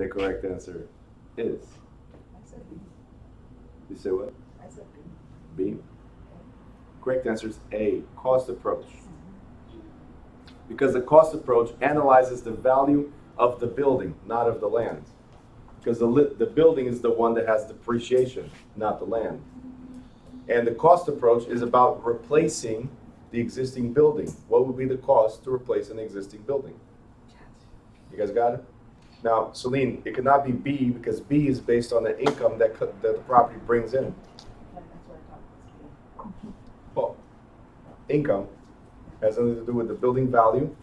the correct answer is? I said B. You say what? I said B. B. Correct answer is A, cost approach. Because the cost approach analyzes the value of the building, not of the land. Because the building is the one that has depreciation, not the land. And the cost approach is about replacing the existing building. What would be the cost to replace an existing building? You guys got it? Now, Celine, it cannot be B because B is based on the income that the property brings in. That's what I thought it was B. Well, income has nothing to do with the building value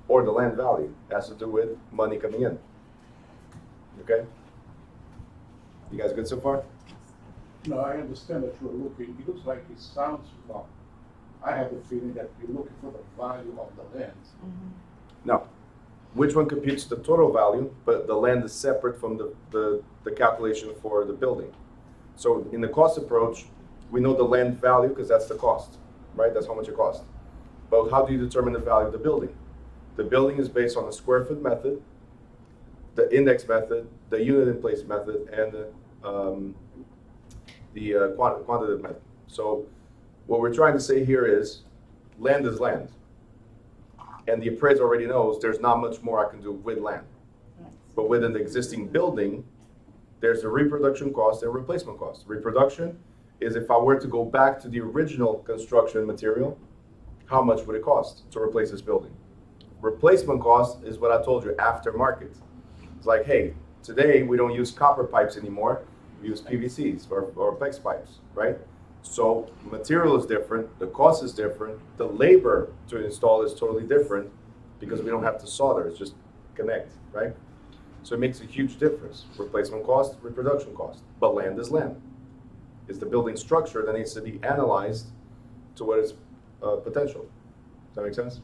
or the land value. It has to do with money coming in. Okay? You guys good so far? No, I understand that you're looking, it looks like it sounds wrong. I have the feeling that you're looking for the value of the land. No. Which one computes the total value, but the land is separate from the calculation for the building. So in the cost approach, we know the land value because that's the cost, right? That's how much it costs. But how do you determine the value of the building? The building is based on the square foot method, the index method, the unit in place method, and the quantitative method. So what we're trying to say here is land is land. And the appraiser already knows there's not much more I can do with land. But with an existing building, there's a reproduction cost and replacement cost. Reproduction is if I were to go back to the original construction material, how much would it cost to replace this building? Replacement cost is what I told you, aftermarket. It's like, hey, today we don't use copper pipes anymore. We use PVCs or PEX pipes, right? So material is different, the cost is different, the labor to install is totally different because we don't have to solder, it's just connect, right? So it makes a huge difference. Replacement cost, reproduction cost, but land is land. It's the building structure that needs to be analyzed to what is potential. Does that make sense?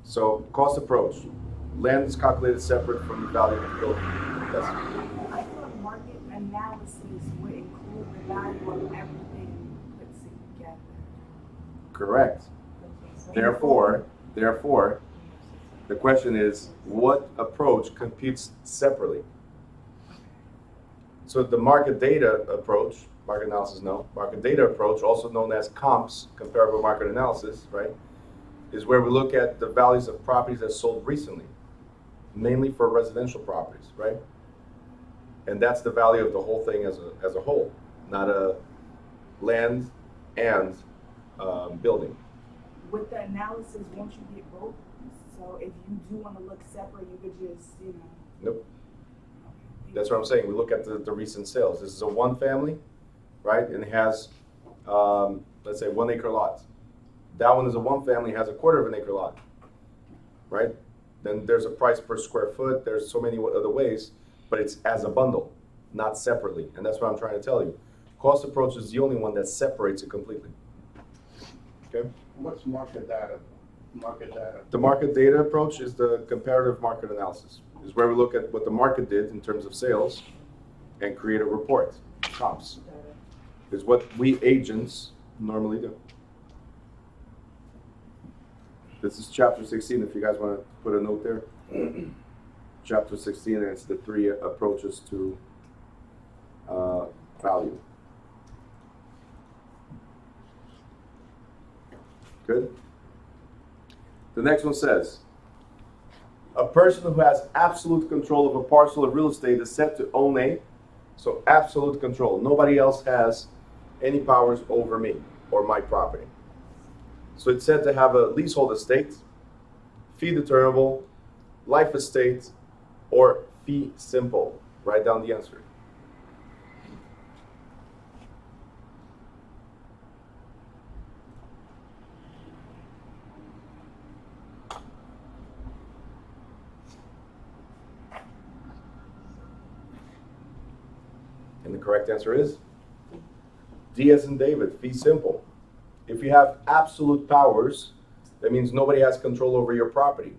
So cost approach, land is calculated separate from the value of the building. Yes. I thought market analysis would include the value of everything put together. Correct. Therefore, the question is, what approach computes separately? So the market data approach, market analysis, no, market data approach, also known as comps, comparable market analysis, right, is where we look at the values of properties that sold recently, mainly for residential properties, right? And that's the value of the whole thing as a whole, not a land and building. With the analysis, won't you get both? So if you do want to look separate, you could just, Nope. That's what I'm saying. We look at the recent sales. This is a one family, right? And it has, let's say, 1 acre lot. That one is a one family, has a 1/4 of an acre lot, right? Then there's a price per square foot. There's so many other ways, but it's as a bundle, not separately. And that's what I'm trying to tell you. Cost approach is the only one that separates it completely. Okay? What's market data? Market data. The market data approach is the comparative market analysis. Is where we look at what the market did in terms of sales and create a report, comps. Is what we agents normally do. This is chapter 16, if you guys want to put a note there. Chapter 16, and it's the 3 approaches to value. Good? The next one says, a person who has absolute control of a parcel of real estate is said to own a, so absolute control. Nobody else has any powers over me or my property. So it's said to have a leasehold estate, fee determinable, life estate, or fee simple. Write down the answer. And the correct answer is D as in David, fee simple. If you have absolute powers, that means nobody has control over your property.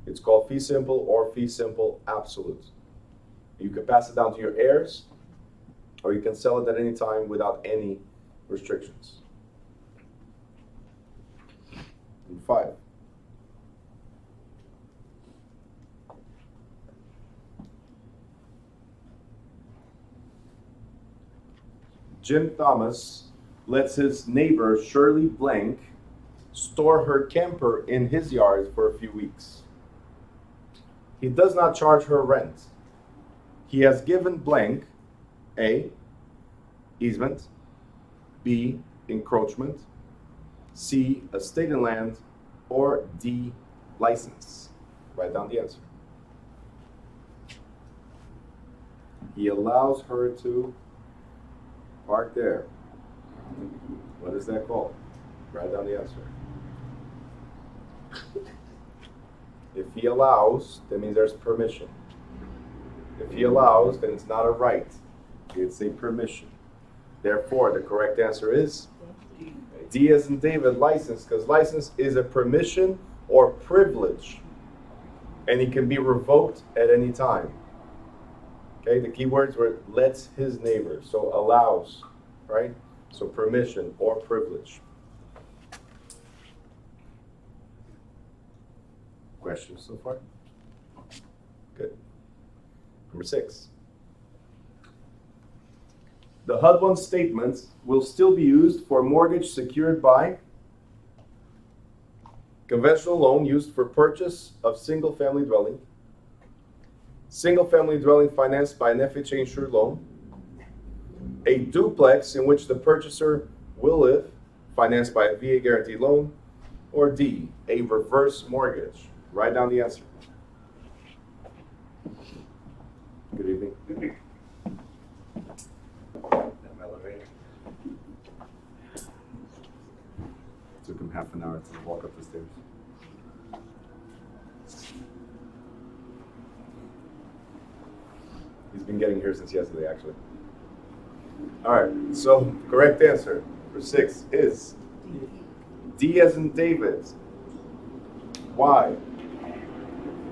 It's called fee simple or fee simple absolute. You can pass it down to your heirs, or you can sell it at any time without any restrictions. And 5. Jim Thomas lets his neighbor Shirley Blank store her camper in his yard for a few weeks. He does not charge her rent. He has given Blank A, easement, B, encroachment, C, estate and land, or D, license. Write down the answer. He allows her to park there. What is that called? Write down the answer. If he allows, that means there's permission. If he allows, then it's not a right. It's a permission. Therefore, the correct answer is D as in David, license, because license is a permission or privilege, and it can be revoked at any time. Okay, the key words were lets his neighbor, so allows, right? So permission or privilege. Questions so far? Good. Number 6. The HUD-1 statements will still be used for mortgage secured by conventional loan used for purchase of single-family dwelling, single-family dwelling financed by an FHA insured loan, a duplex in which the purchaser will live, financed by a VA guaranteed loan, or D, a reverse mortgage. Write down the answer. Good evening. Good evening. Took him half an hour to walk up the stairs. He's been getting here since yesterday, actually. All right, so correct answer for 6 is D as in David. Why?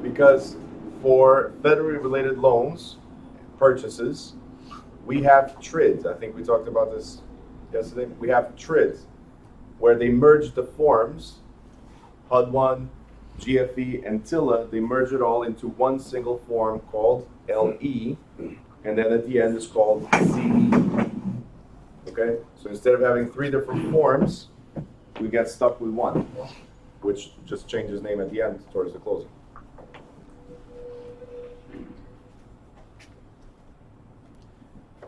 Because for federally related loans, purchases, we have TRIDs. I think we talked about this yesterday. We have TRIDs, where they merge the forms, HUD-1, GFE, and TILA, they merge it all into one single form called LE, and then at the end it's called CE. Okay? So instead of having 3 different forms, we get stuck with one, which just changes name at the end towards the closing.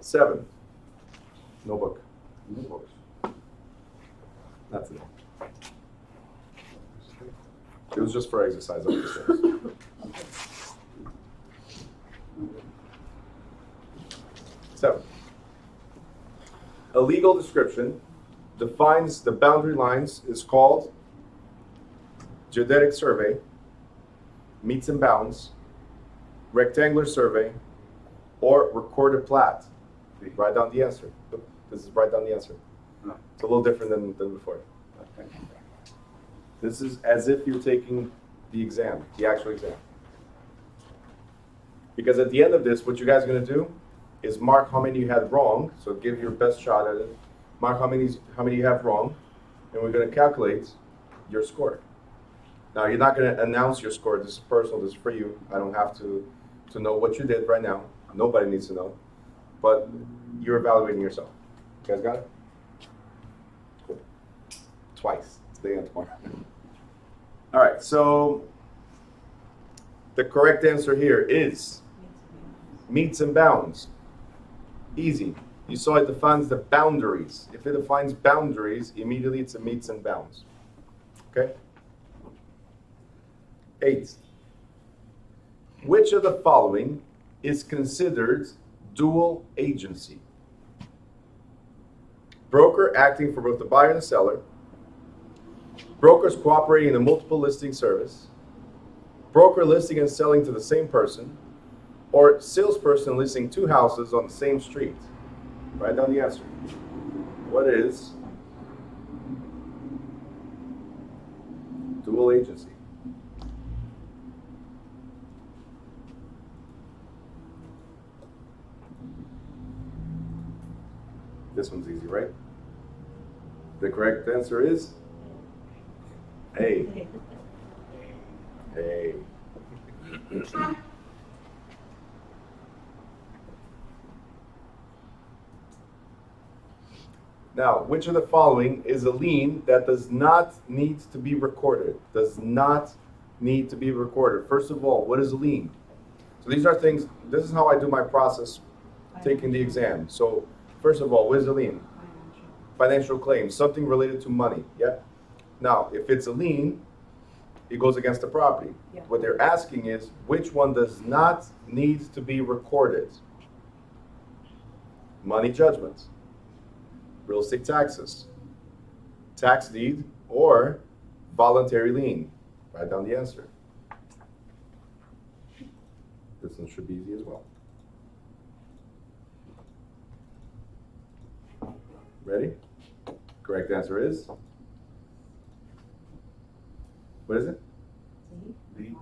Seven. No book. No books. Not today. It was just for exercise up the stairs. 7. A legal description defines the boundary lines is called geodetic survey, meets and bounds, rectangular survey, or recorded plat. Write down the answer. This is write down the answer. No. It's a little different than before. Okay. This is as if you're taking the exam, the actual exam. Because at the end of this, what you guys are going to do is mark how many you had wrong. So give your best shot at it. Mark how many you have wrong, and we're going to calculate your score. Now, you're not going to announce your score. This is personal. This is for you. I don't have to know what you did right now. Nobody needs to know. But you're evaluating yourself. You guys got it? Cool. Twice, today and tomorrow. All right, so the correct answer here is meets and bounds. Easy. You saw it defines the boundaries. If it defines boundaries, immediately it's a meets and bounds. Okay? 8. Which of the following is considered dual agency? Broker acting for both the buyer and the seller, brokers cooperating in a multiple listing service, broker listing and selling to the same person, or salesperson listing 2 houses on the same street. Write down the answer. What is dual agency? This one's easy, right? The correct answer is A. A. Now, which of the following is a lien that does not need to be recorded? Does not need to be recorded. First of all, what is a lien? So these are things, this is how I do my process taking the exam. So first of all, what is a lien? Financial claim, something related to money, yeah? Now, if it's a lien, it goes against the property. Yeah. What they're asking is, which one does not need to be recorded? Money judgments, real estate taxes, tax deed, or voluntary lien. Write down the answer. This one should be easy as well. Ready? Correct answer is? What is it? B.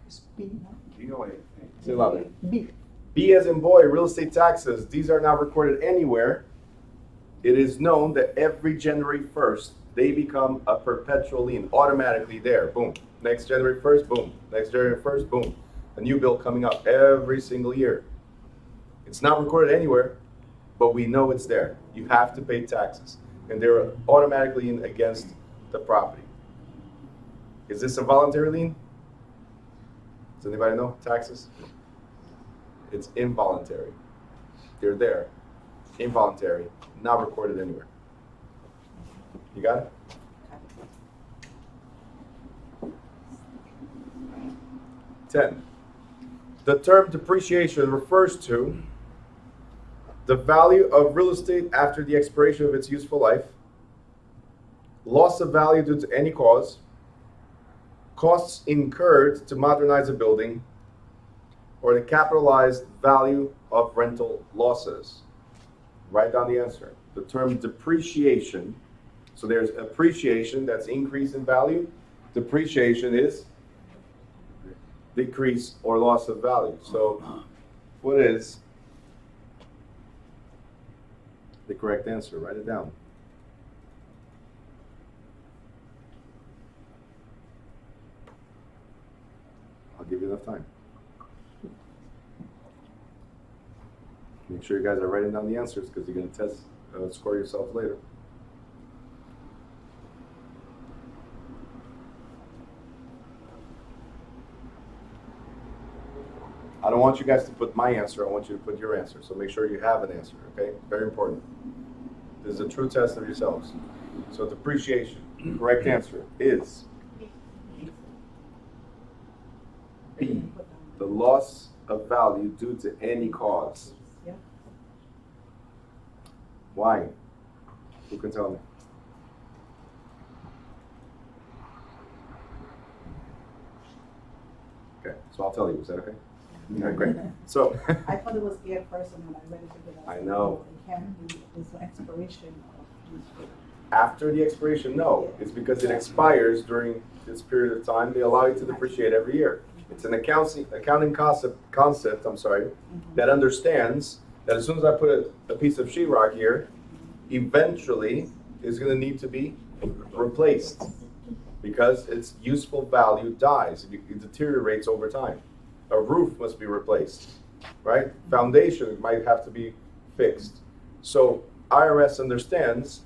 It's B. Say it louder. B. B as in boy, real estate taxes. These are not recorded anywhere. It is known that every January 1st, they become a perpetual lien, automatically there, boom. Next January 1st, boom. Next January 1st, boom. A new bill coming up every single year. It's not recorded anywhere, but we know it's there. You have to pay taxes, and they're automatically in against the property. Is this a voluntary lien? Does anybody know taxes? It's involuntary. They're there, involuntary, not recorded anywhere. You got it? 10. The term depreciation refers to the value of real estate after the expiration of its useful life, loss of value due to any cause, costs incurred to modernize a building, or the capitalized value of rental losses. Write down the answer. The term depreciation, so there's appreciation, that's increase in value. Depreciation is decrease or loss of value. So what is the correct answer? Write it down. I'll give you enough time. Make sure you guys are writing down the answers because you're going to test, score yourselves later. I don't want you guys to put my answer, I want you to put your answer. So make sure you have an answer, okay? Very important. This is a true test of yourselves. So depreciation, correct answer is B, the loss of value due to any cause. Yeah. Why? Who can tell me? Okay, so I'll tell you, is that okay? Okay, great. So, I thought it was A at first, and then I read it together. I know. It can't be, it's the expiration of useful. after the expiration, no. It's because it expires during this period of time. They allow you to depreciate every year. It's an accounting concept, that understands that as soon as I put a piece of sheetrock here, eventually it's going to need to be replaced because its useful value dies. It deteriorates over time. A roof must be replaced, right? Foundation might have to be fixed. So IRS understands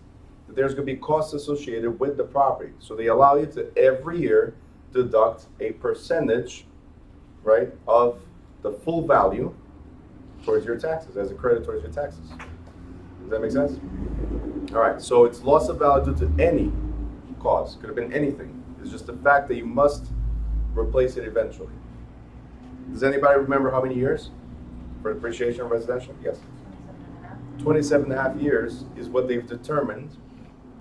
that there's going to be costs associated with the property. So they allow you to every year deduct a percentage, right, of the full value towards your taxes, as a credit towards your taxes. Does that make sense? All right, so it's loss of value due to any cause. Could have been anything. It's just the fact that you must replace it eventually. Does anybody remember how many years for depreciation of residential? Yes. 27 and a half years is what they've determined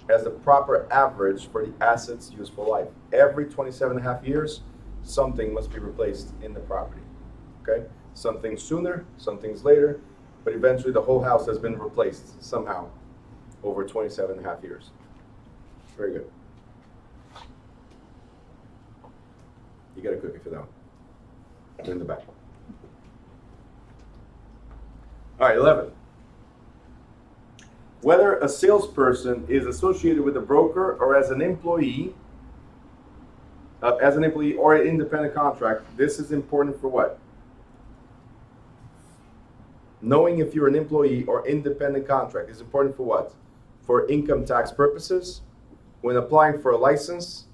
as the proper average for the asset's useful life. Every 27 and a half years, something must be replaced in the property. Okay? Some things sooner, some things later, but eventually the whole house has been replaced somehow over 27 and a half years. Very good. You get a cookie for that one. In the back. All right, 11. Whether a salesperson is associated with a broker or as an employee, or an independent contract, this is important for what? Knowing if you're an employee or independent contract is important for what? for income tax purposes, when applying for a license,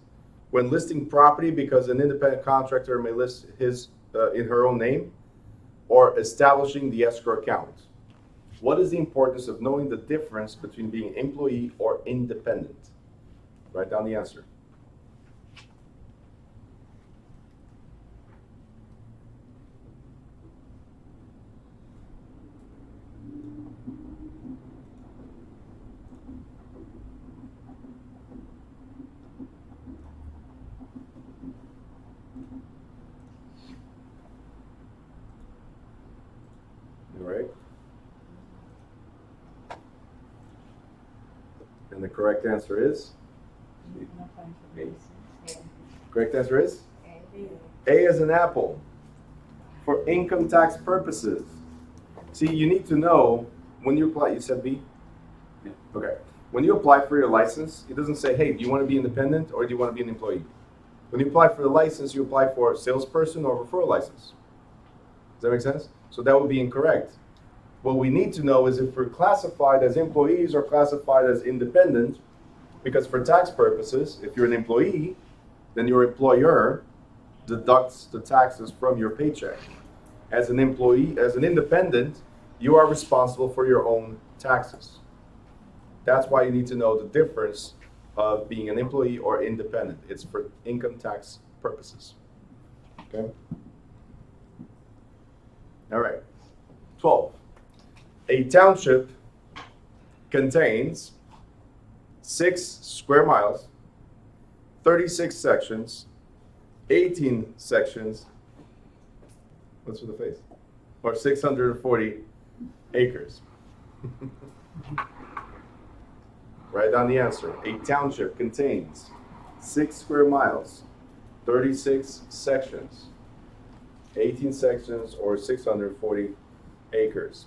when listing property because an independent contractor may list his in her own name, or establishing the escrow account. What is the importance of knowing the difference between being employee or independent? Write down the answer. All right. And the correct answer is? Correct answer is? A as an apple. For income tax purposes. See, you need to know when you apply, you said B? Yeah. Okay. When you apply for your license, it doesn't say, hey, do you want to be independent or do you want to be an employee? When you apply for the license, you apply for a salesperson or referral license. Does that make sense? So that would be incorrect. What we need to know is if we're classified as employees or classified as independent, because for tax purposes, if you're an employee, then your employer deducts the taxes from your paycheck. As an employee, as an independent, you are responsible for your own taxes. That's why you need to know the difference of being an employee or independent. It's for income tax purposes. Okay? All right. 12. A township contains 6 square miles, 36 sections, 18 sections, what's with the face? Or 640 acres. Write down the answer. A township contains 6 square miles, 36 sections, 18 sections, or 640 acres.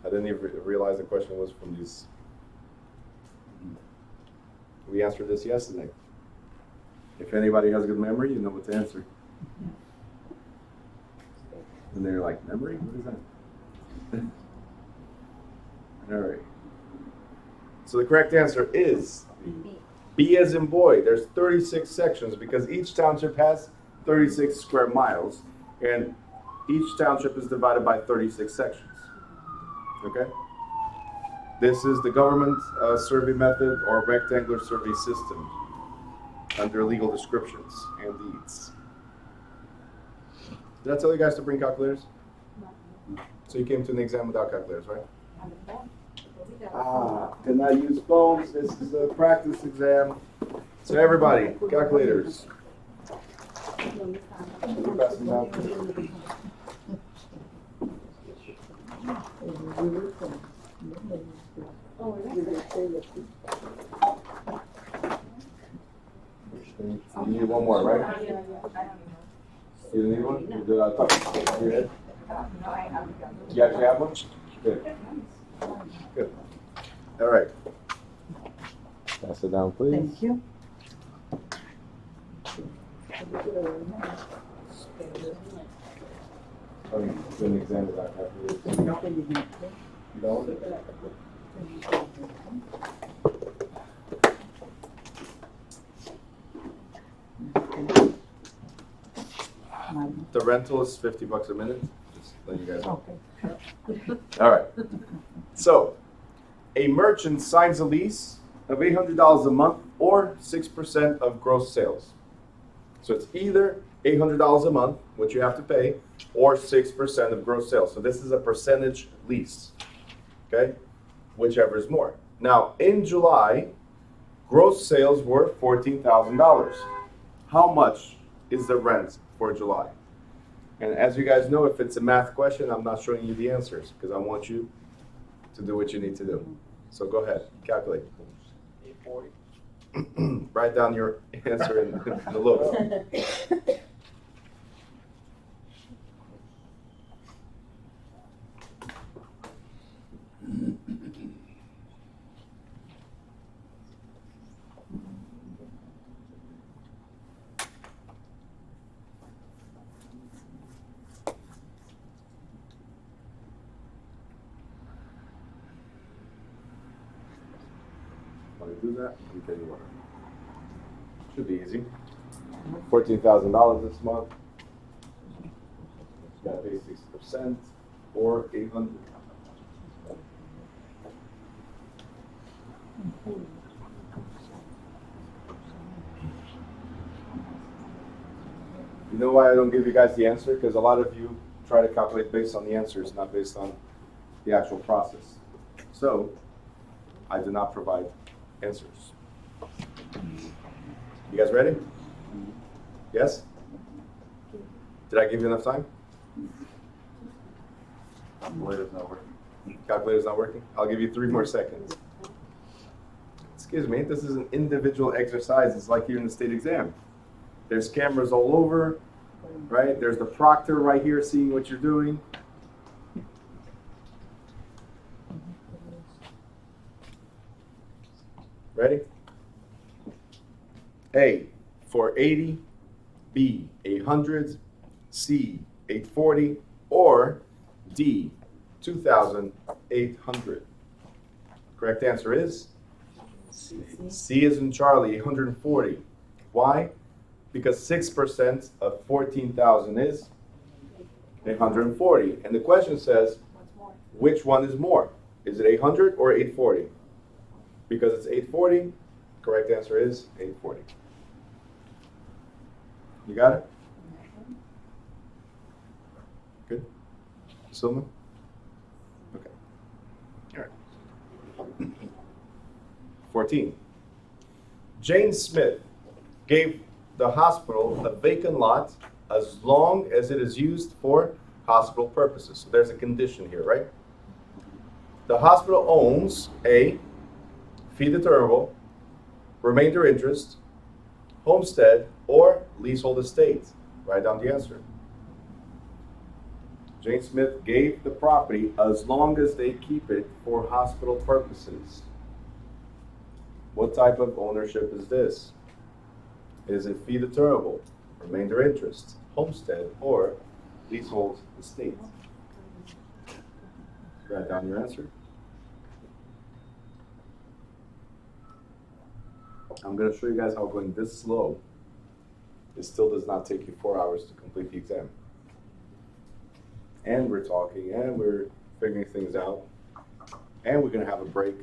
I didn't even realize the question was from these. We answered this yesterday. If anybody has a good memory, you know what to answer. And they're like, memory? What is that? All right. So the correct answer is B as in boy. There's 36 sections because each township has 36 square miles, and each township is divided by 36 sections. Okay? This is the government survey method or rectangular survey system under legal descriptions and deeds. Did I tell you guys to bring calculators? So you came to an exam without calculators, right? Did not use phones. This is a practice exam. So everybody, calculators. Pass them out. You need one more, right? You don't need one? You did out top of your head? You actually have one? Good. Good. All right. Pass it down, please. Thank you. Do an exam without calculators. You don't? The rental is $50 a minute. Just let you guys know. Okay. All right. So, a merchant signs a lease of $800 a month or 6% of gross sales. So it's either $800 a month, which you have to pay, or 6% of gross sales. So this is a percentage lease. Okay? Whichever is more. Now, in July, gross sales were $14,000. How much is the rent for July? And as you guys know, if it's a math question, I'm not showing you the answers because I want you to do what you need to do. So go ahead, calculate. 840. Write down your answer in the look. to do that. Let me tell you what. Should be easy. $14,000 this month. Got to pay 6% or 800. You know why I don't give you guys the answer? Because a lot of you try to calculate based on the answers, not based on the actual process. So, I do not provide answers. You guys ready? Yes? Did I give you enough time? Calculator's not working. Calculator's not working? I'll give you 3 more seconds. Excuse me, this is an individual exercise. It's like you're in the state exam. There's cameras all over, right? There's the proctor right here seeing what you're doing. Ready? A, 480, B, 800, C, 840, or D, 2,800. Correct answer is C is in Charlie, 840. Why? Because 6% of 14,000 is 840. And the question says, which one is more? Is it 800 or 840? Because it's 840, correct answer is 840. You got it? Good? Silma? Okay. All right. 14. Jane Smith gave the hospital a vacant lot as long as it is used for hospital purposes. So there's a condition here, right? The hospital owns a fee determinable, remainder interest, homestead, or leasehold estate. Write down the answer. Jane Smith gave the property as long as they keep it for hospital purposes. What type of ownership is this? Is it fee determinable, remainder interest, homestead, or leasehold estate? Write down your answer. I'm going to show you guys how going this slow, it still does not take you 4 hours to complete the exam. And we're talking, and we're figuring things out, and we're going to have a break.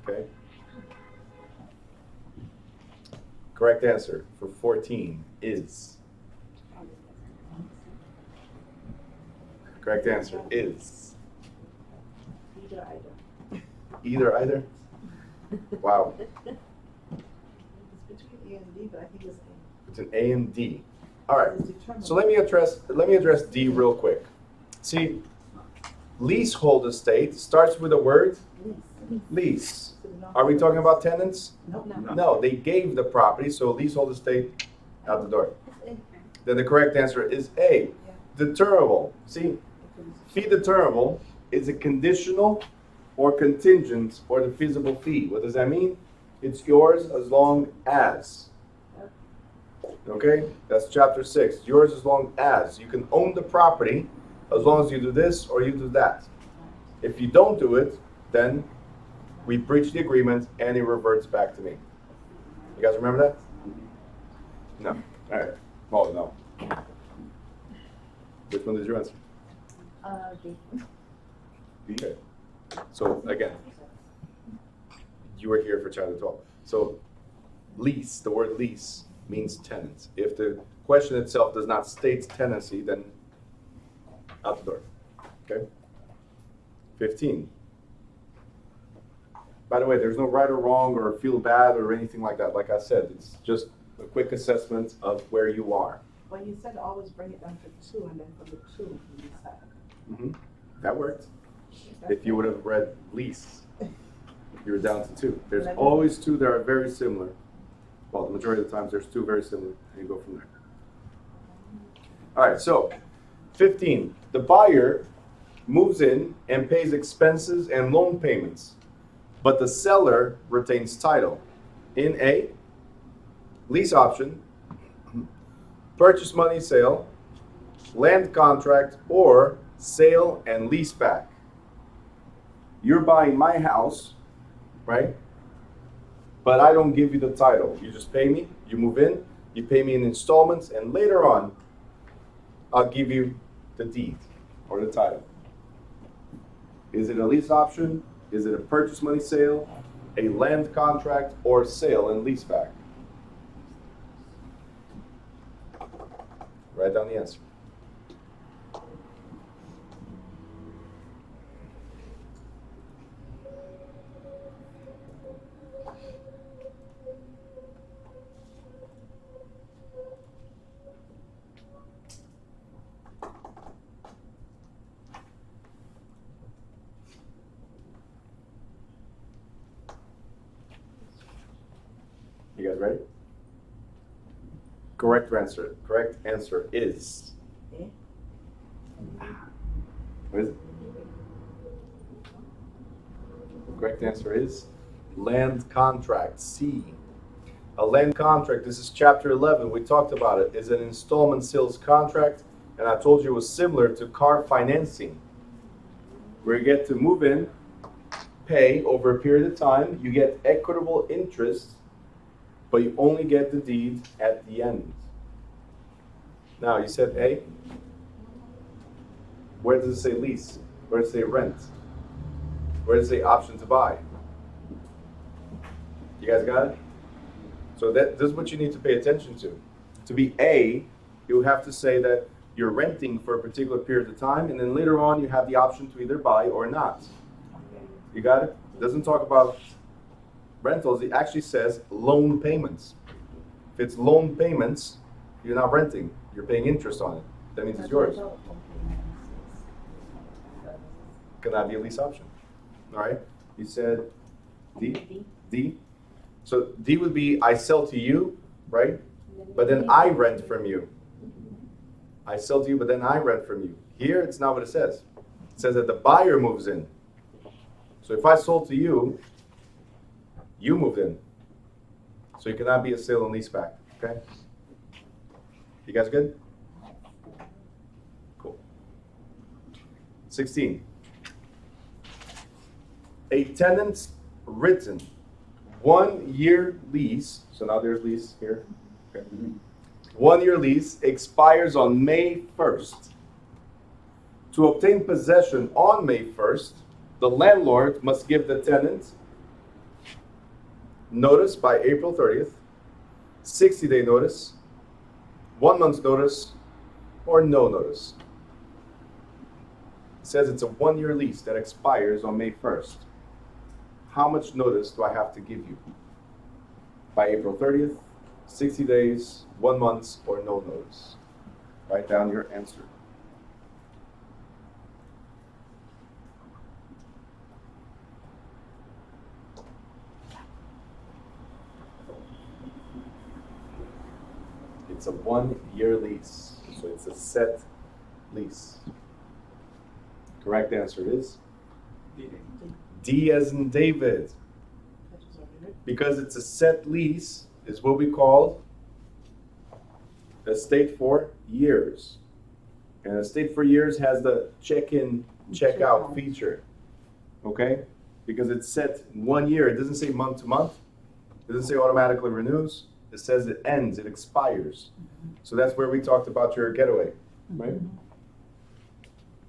Okay? Correct answer for 14 is. Correct answer is. Either either? Wow. It's between A and D, but I think it's A. It's an A and D. All right. It's determined. So let me address D real quick. See, leasehold estate starts with the word lease. Are we talking about tenants? No. No, they gave the property, so leasehold estate out the door. Then the correct answer is A. Determinable. See, fee determinable is a conditional or contingent or divisible fee. What does that mean? It's yours as long as. Okay, that's chapter 6. Yours as long as. You can own the property as long as you do this or you do that. If you don't do it, then we breach the agreement and it reverts back to me. You guys remember that? No. All right. Oh, no. Which one did you answer? D. Okay. So again, you were here for chapter 12. So lease, the word lease means tenant. If the question itself does not state tenancy, then out the door. Okay? 15. By the way, there's no right or wrong or feel bad or anything like that. Like I said, it's just a quick assessment of where you are. Well, you said always bring it down to 2, and then from the 2, you decide. That worked. If you would have read lease, you were down to 2. There's always 2 that are very similar. Well, the majority of the times there's 2 very similar, and you go from there. All right, so 15. The buyer moves in and pays expenses and loan payments, but the seller retains title in a lease option, purchase money sale, land contract, or sale and lease back. You're buying my house, right? but I don't give you the title. You just pay me, you move in, you pay me in installments, and later on, I'll give you the deed or the title. Is it a lease option? Is it a purchase money sale, a land contract, or sale and leaseback? Write down the answer. You guys ready? Correct answer is. What is it? Correct answer is land contract, C. A land contract, this is chapter 11, we talked about it, is an installment sales contract, and I told you it was similar to car financing, where you get to move in, pay over a period of time, you get equitable interest, but you only get the deed at the end. Now, you said A. Where does it say lease? Where does it say rent? Where does it say option to buy? You guys got it? So this is what you need to pay attention to. To be A, you have to say that you're renting for a particular period of time, and then later on you have the option to either buy or not. You got it? It doesn't talk about rentals, it actually says loan payments. If it's loan payments, you're not renting, you're paying interest on it. That means it's yours. Can that be a lease option? All right, you said D? D? So D would be I sell to you, right? But then I rent from you. I sell to you, but then I rent from you. Here, it's not what it says. It says that the buyer moves in. So if I sold to you, you moved in. So it cannot be a sale and leaseback, okay? You guys good? Cool. 16. A tenant's written 1 year lease, so now there's lease here, okay. 1 year lease expires on May 1st. To obtain possession on May 1st, the landlord must give the tenant notice by April 30th, 60-day notice, 1 month's notice, or no notice. It says it's a 1 year lease that expires on May 1st. How much notice do I have to give you? By April 30th, 60 days, 1 month, or no notice? Write down your answer. It's a 1 year lease, so it's a set lease. Correct answer is D as in David. Because it's a set lease, is what we call a state for years. And a state for years has the check-in, check-out feature. Okay? Because it's set 1 year. It doesn't say month to month. It doesn't say automatically renews. It says it ends, it expires. So that's where we talked about your getaway, right?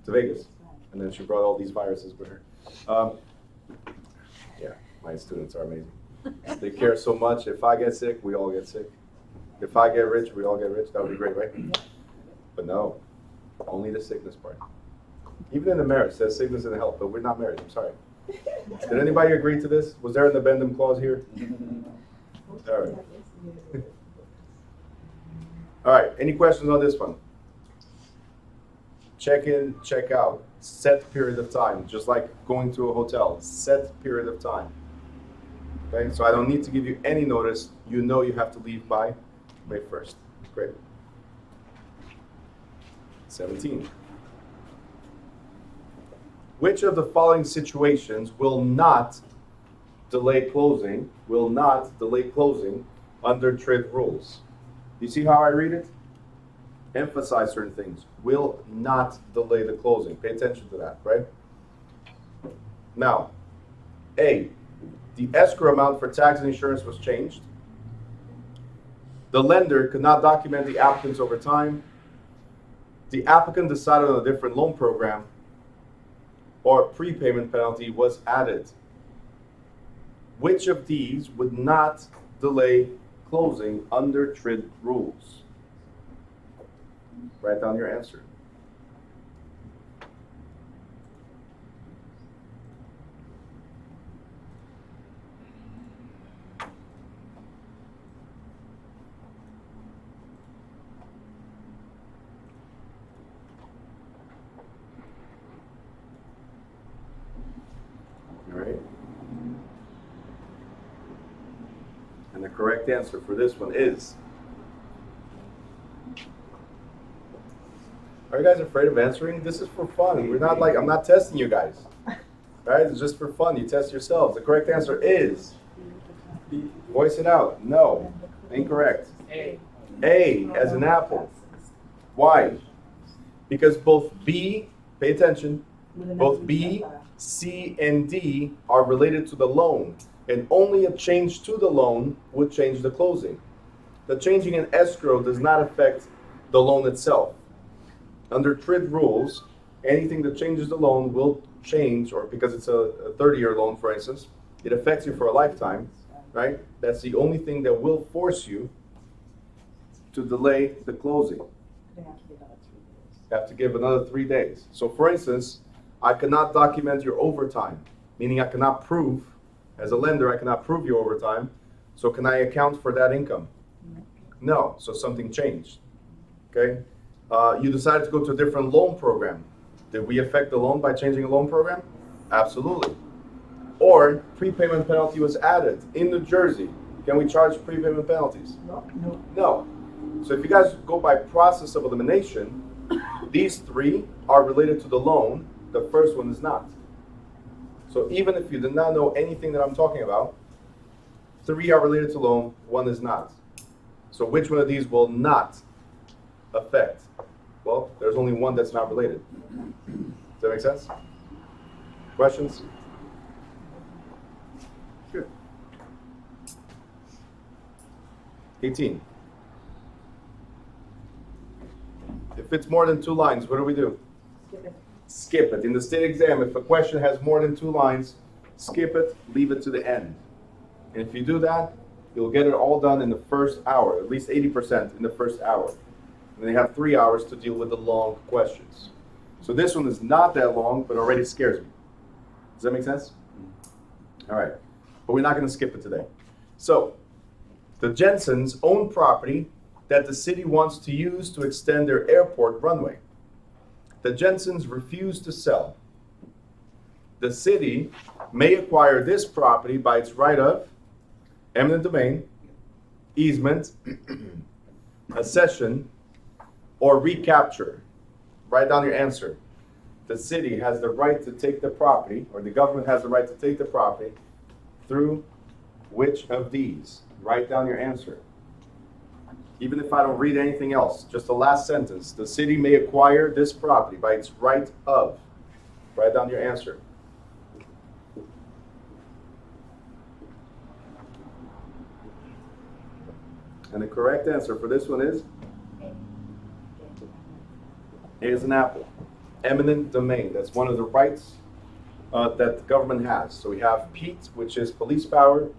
To Vegas. And then she brought all these viruses with her. Yeah, my students are amazing. They care so much. If I get sick, we all get sick. If I get rich, we all get rich. That would be great, right? But no, only the sickness part. Even in the marriage, it says sickness and health, but we're not married. I'm sorry. Did anybody agree to this? Was there an addendum clause here? All right. All right, any questions on this one? Check in, check out, set period of time, just like going to a hotel, set period of time. Okay, so I don't need to give you any notice. You know you have to leave by May 1st. Great. 17. Which of the following situations will not delay closing, under trade rules? You see how I read it? Emphasize certain things. Will not delay the closing. Pay attention to that, right? Now, A, The escrow amount for tax and insurance was changed. The lender could not document the applicants over time. The applicant decided on a different loan program, or a prepayment penalty was added. Which of these would not delay closing under TRID rules? Write down your answer. All right. And the correct answer for this one is... Are you guys afraid of answering? This is for fun. We're not like, I'm not testing you guys. Right? It's just for fun. You test yourselves. The correct answer is... Voice it out. No. Incorrect. A. A as an apple. Why? Because both B, pay attention, both B, C, and D are related to the loan, and only a change to the loan would change the closing. The changing in escrow does not affect the loan itself. Under TRID rules, anything that changes the loan will change, or because it's a 30-year loan, for instance, it affects you for a lifetime, right? That's the only thing that will force you to delay the closing. They have to give out 3 days. You have to give another 3 days. So for instance, I cannot document your overtime, meaning I cannot prove, as a lender, I cannot prove your overtime. So can I account for that income? No, so something changed, okay? You decided to go to a different loan program. Did we affect the loan by changing a loan program? Absolutely. Or prepayment penalty was added in New Jersey. Can we charge prepayment penalties? No. No. So if you guys go by process of elimination, these 3 are related to the loan. The first one is not. So even if you did not know anything that I'm talking about, 3 are related to loan, 1 is not. So which one of these will not affect? Well, there's only one that's not related. Does that make sense? Questions? Good. 18. If it's more than 2 lines, what do we do? Skip it. Skip it. In the state exam, if a question has more than 2 lines, skip it, leave it to the end. And if you do that, you'll get it all done in the first hour, at least 80% in the first hour. And they have 3 hours to deal with the long questions. So this one is not that long, but already scares me. Does that make sense? All right. But we're not going to skip it today. So, the Jensens own property that the city wants to use to extend their airport runway. The Jensens refuse to sell. The city may acquire this property by its right of eminent domain, easement, accession, or recapture. Write down your answer. The city has the right to take the property, or the government has the right to take the property through which of these? Write down your answer. Even if I don't read anything else, just the last sentence. The city may acquire this property by its right of. Write down your answer. And the correct answer for this one is? A is an apple. Eminent domain. That's one of the rights that the government has. So we have PEAT, which is police power,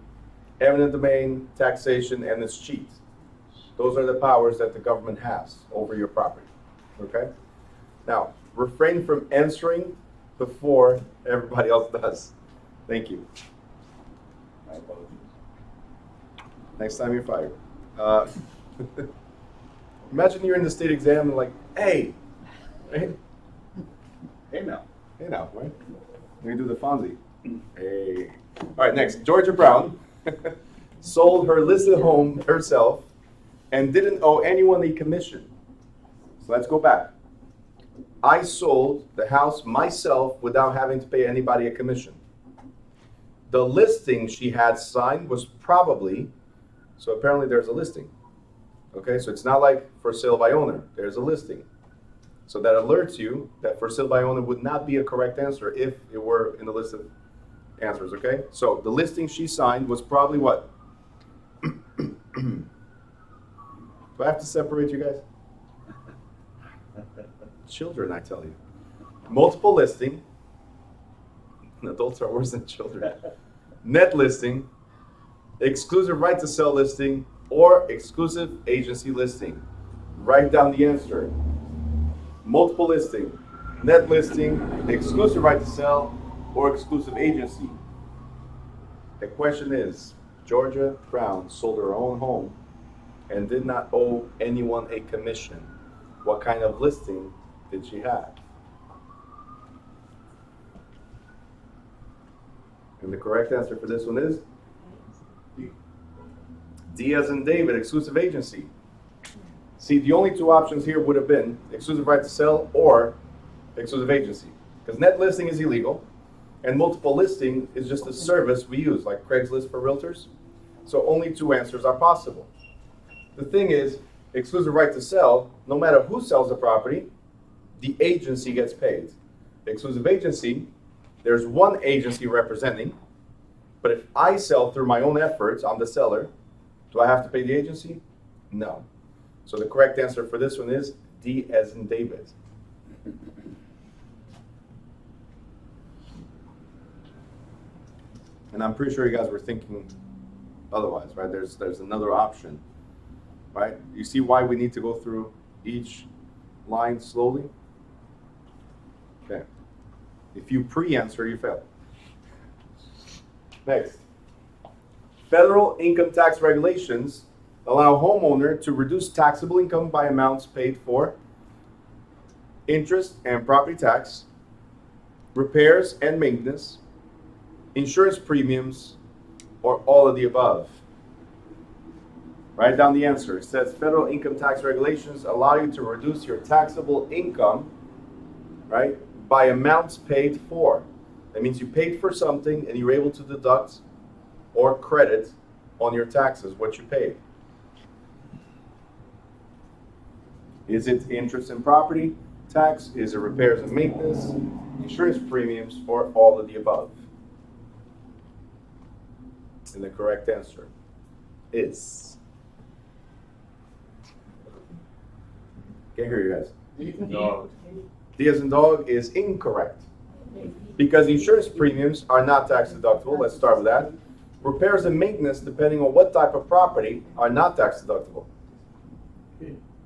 eminent domain, taxation, and it's cheat. Those are the powers that the government has over your property. Okay? Now, refrain from answering before everybody else does. Thank you. My apologies. Next time you're fired. Imagine you're in the state exam and like, hey, right? Hey now. Hey now, right? Let me do the Fonzie. Hey. All right, next. Georgia Brown sold her listed home herself and didn't owe anyone a commission. So let's go back. I sold the house myself without having to pay anybody a commission. The listing she had signed was probably, so apparently there's a listing. Okay, so it's not like for sale by owner, there's a listing. So that alerts you that for sale by owner would not be a correct answer if it were in the list of answers, okay? So the listing she signed was probably what? Do I have to separate you guys? Children, I tell you. Multiple listing. Adults are worse than children. Net listing, exclusive right to sell listing, or exclusive agency listing. Write down the answer. Multiple listing, net listing, exclusive right to sell, or exclusive agency. The question is, Georgia Brown sold her own home and did not owe anyone a commission. What kind of listing did she have? And the correct answer for this one is D as in David, exclusive agency. See, the only two options here would have been exclusive right to sell or exclusive agency. Because net listing is illegal, and multiple listing is just a service we use, like Craigslist for realtors. So only two answers are possible. The thing is, exclusive right to sell, no matter who sells the property, the agency gets paid. Exclusive agency, there's one agency representing, but if I sell through my own efforts, I'm the seller, do I have to pay the agency? No. So the correct answer for this one is D as in David. And I'm pretty sure you guys were thinking otherwise, right? There's another option, right? You see why we need to go through each line slowly? Okay. If you pre-answer, you fail. Next. Federal income tax regulations allow homeowner to reduce taxable income by amounts paid for interest and property tax, repairs and maintenance, insurance premiums, or all of the above. Write down the answer. It says federal income tax regulations allow you to reduce your taxable income, right, by amounts paid for. That means you paid for something and you're able to deduct or credit on your taxes what you paid. Is it interest and property tax? Is it repairs and maintenance, insurance premiums, or all of the above? And the correct answer is... Can't hear you guys. Dog. D as in dog is incorrect. Because insurance premiums are not tax deductible. Let's start with that. Repairs and maintenance, depending on what type of property, are not tax deductible.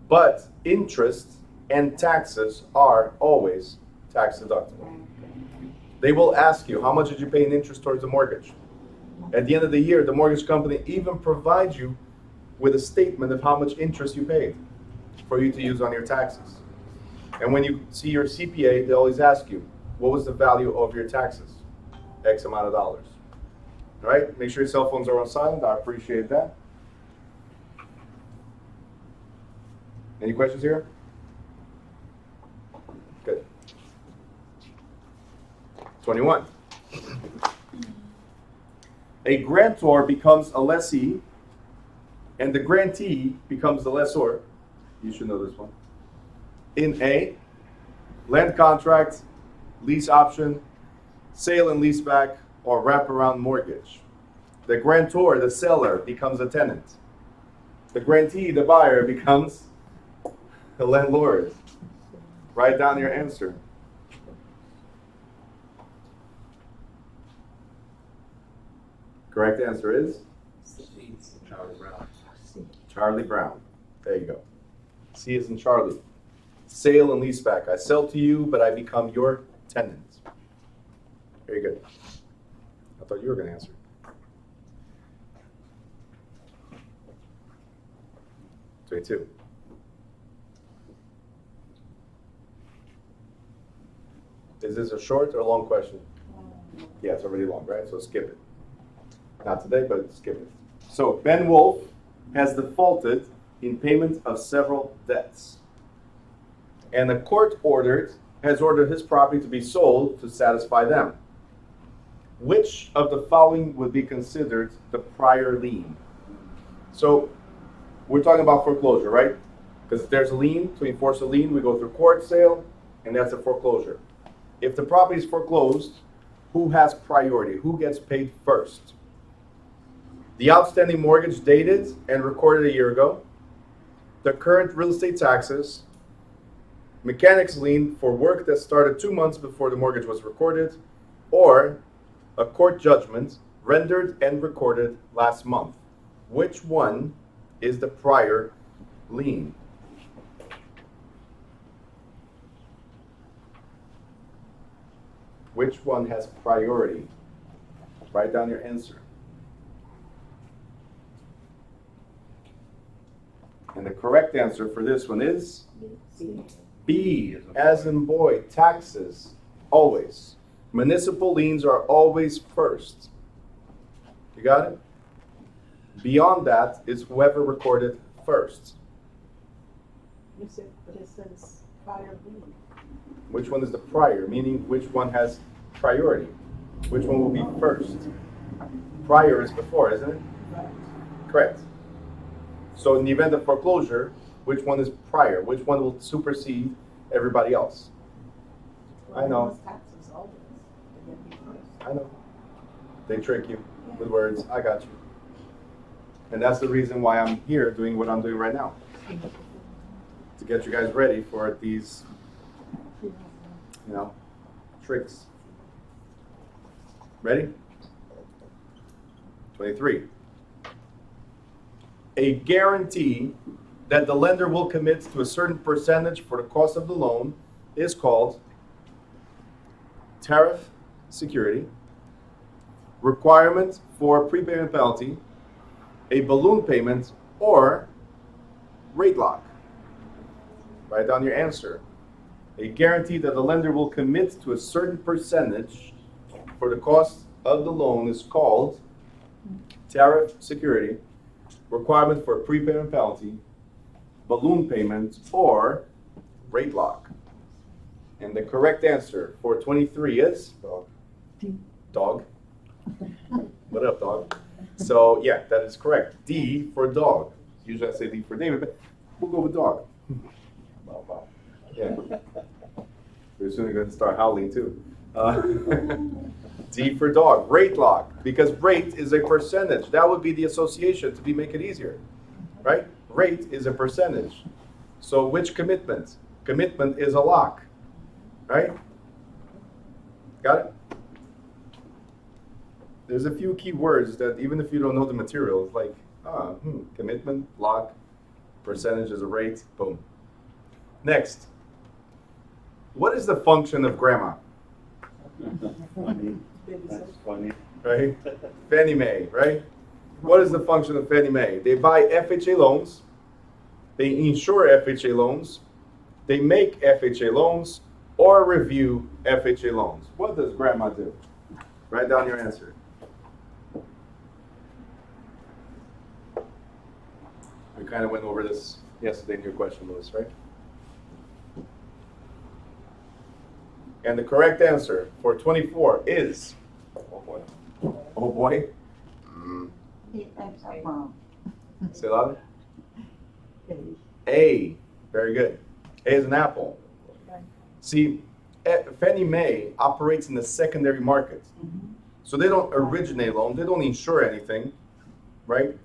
But interest and taxes are always tax deductible. They will ask you, how much did you pay in interest towards the mortgage? At the end of the year, the mortgage company even provides you with a statement of how much interest you paid for you to use on your taxes. And when you see your CPA, they always ask you, what was the value of your taxes? X amount of dollars. All right, make sure your cell phones are on silent. I appreciate that. Any questions here? Good. 21. A grantor becomes a lessee, and the grantee becomes the lessor. You should know this one. In a land contract, lease option, sale and leaseback, or wraparound mortgage. The grantor, the seller, becomes a tenant. The grantee, the buyer, becomes the landlord. Write down your answer. Correct answer is Charlie Brown. Charlie Brown. There you go. C is in Charlie. Sale and leaseback. I sell to you, but I become your tenant. Very good. I thought you were going to answer. 22. Is this a short or a long question? Yeah, it's already long, right? So skip it. Not today, but skip it. So Ben Wolf has defaulted in payment of several debts. And the court has ordered his property to be sold to satisfy them. Which of the following would be considered the prior lien? So we're talking about foreclosure, right? Because if there's a lien, to enforce a lien, we go through court sale, and that's a foreclosure. If the property is foreclosed, who has priority, who gets paid first. The outstanding mortgage dated and recorded a year ago, the current real estate taxes, mechanics lien for work that started 2 months before the mortgage was recorded, or a court judgment rendered and recorded last month. Which one is the prior lien? Which one has priority? Write down your answer. And the correct answer for this one is B, as in boy, taxes, always. Municipal liens are always first. You got it? Beyond that is whoever recorded first. You said, but it says prior lien. Which one is the prior, meaning which one has priority? Which one will be first? Prior is before, isn't it? Right. Correct. So in the event of foreclosure, which one is prior? Which one will supersede everybody else? I know. Taxes always. They get paid first. I know. They trick you with words. I got you. And that's the reason why I'm here doing what I'm doing right now. To get you guys ready for these, tricks. Ready? 23. A guarantee that the lender will commit to a certain percentage for the cost of the loan is called tariff security, requirement for prepayment penalty, a balloon payment, or rate lock. Write down your answer. A guarantee that the lender will commit to a certain percentage for the cost of the loan is called tariff security, requirement for prepayment penalty, balloon payment, or rate lock. And the correct answer for 23 is dog. What up, dog? So yeah, that is correct. D for dog. Usually I say D for David, but we'll go with dog. Yeah. We're soon going to start howling too. D for dog. Rate lock, because rate is a percentage. That would be the association to make it easier, right? Rate is a percentage. So which commitment? Commitment is a lock, right? Got it? There's a few key words that even if you don't know the material, it's like, commitment, lock, percentage is a rate, boom. Next. What is the function of grandma? That's funny. Right? Fannie Mae, right? What is the function of Fannie Mae? They buy FHA loans, they insure FHA loans, they make FHA loans, or review FHA loans. What does grandma do? Write down your answer. We kind of went over this yesterday in your question, Louis, right? And the correct answer for 24 is, oh boy. Say it louder. A. Very good. A is an apple. See, Fannie Mae operates in the secondary market. So they don't originate loans, they don't insure anything, right?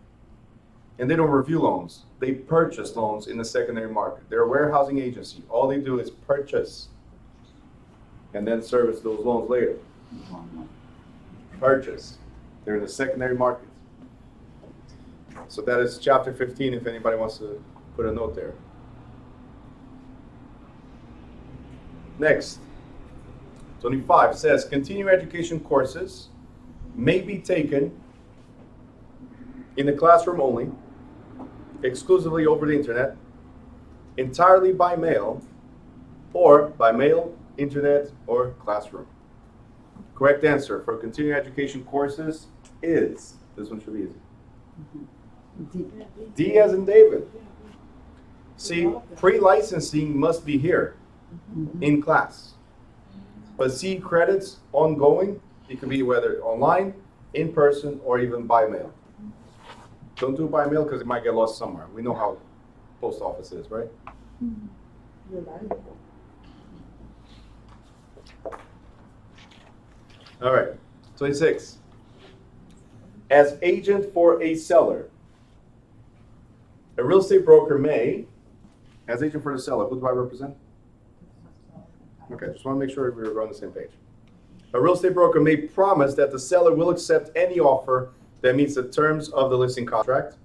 And they don't review loans. They purchase loans in the secondary market. They're a warehousing agency. All they do is purchase and then service those loans later. Purchase. They're in the secondary market. So that is chapter 15 if anybody wants to put a note there. Next, 25 says continuing education courses may be taken in the classroom only, exclusively over the internet, entirely by mail, or by mail, internet, or classroom. Correct answer for continuing education courses is, this one should be easy. D as in David. See, pre-licensing must be here in class. But C, credits ongoing, it can be whether online, in person, or even by mail. Don't do by mail because it might get lost somewhere. We know how post office is, right? All right, 26. As agent for a seller, a real estate broker may, as agent for the seller, who do I represent? Okay, just want to make sure we're on the same page. A real estate broker may promise that the seller will accept any offer that meets the terms of the listing contract,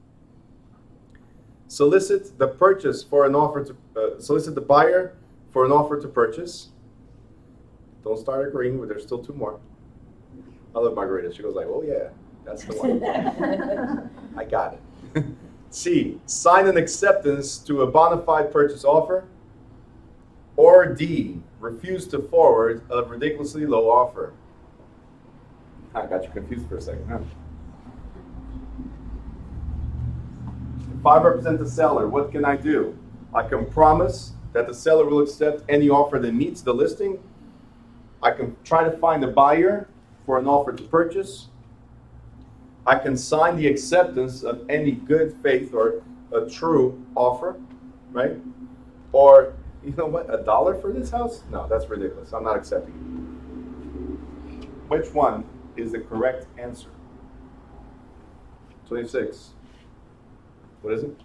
solicit the purchase for an offer to solicit the buyer for an offer to purchase. Don't start agreeing, but there's still two more. I love Margarita. She goes like, "Oh yeah, that's the one. I got it." C, sign an acceptance to a bona fide purchase offer. Or D, refuse to forward a ridiculously low offer. I got you confused for a second, huh? If I represent the seller, what can I do? I can promise that the seller will accept any offer that meets the listing. I can try to find a buyer for an offer to purchase. I can sign the acceptance of any good faith or a true offer, right? Or, you know what, $1 for this house? No, that's ridiculous. I'm not accepting it. Which one is the correct answer? 26. What is it?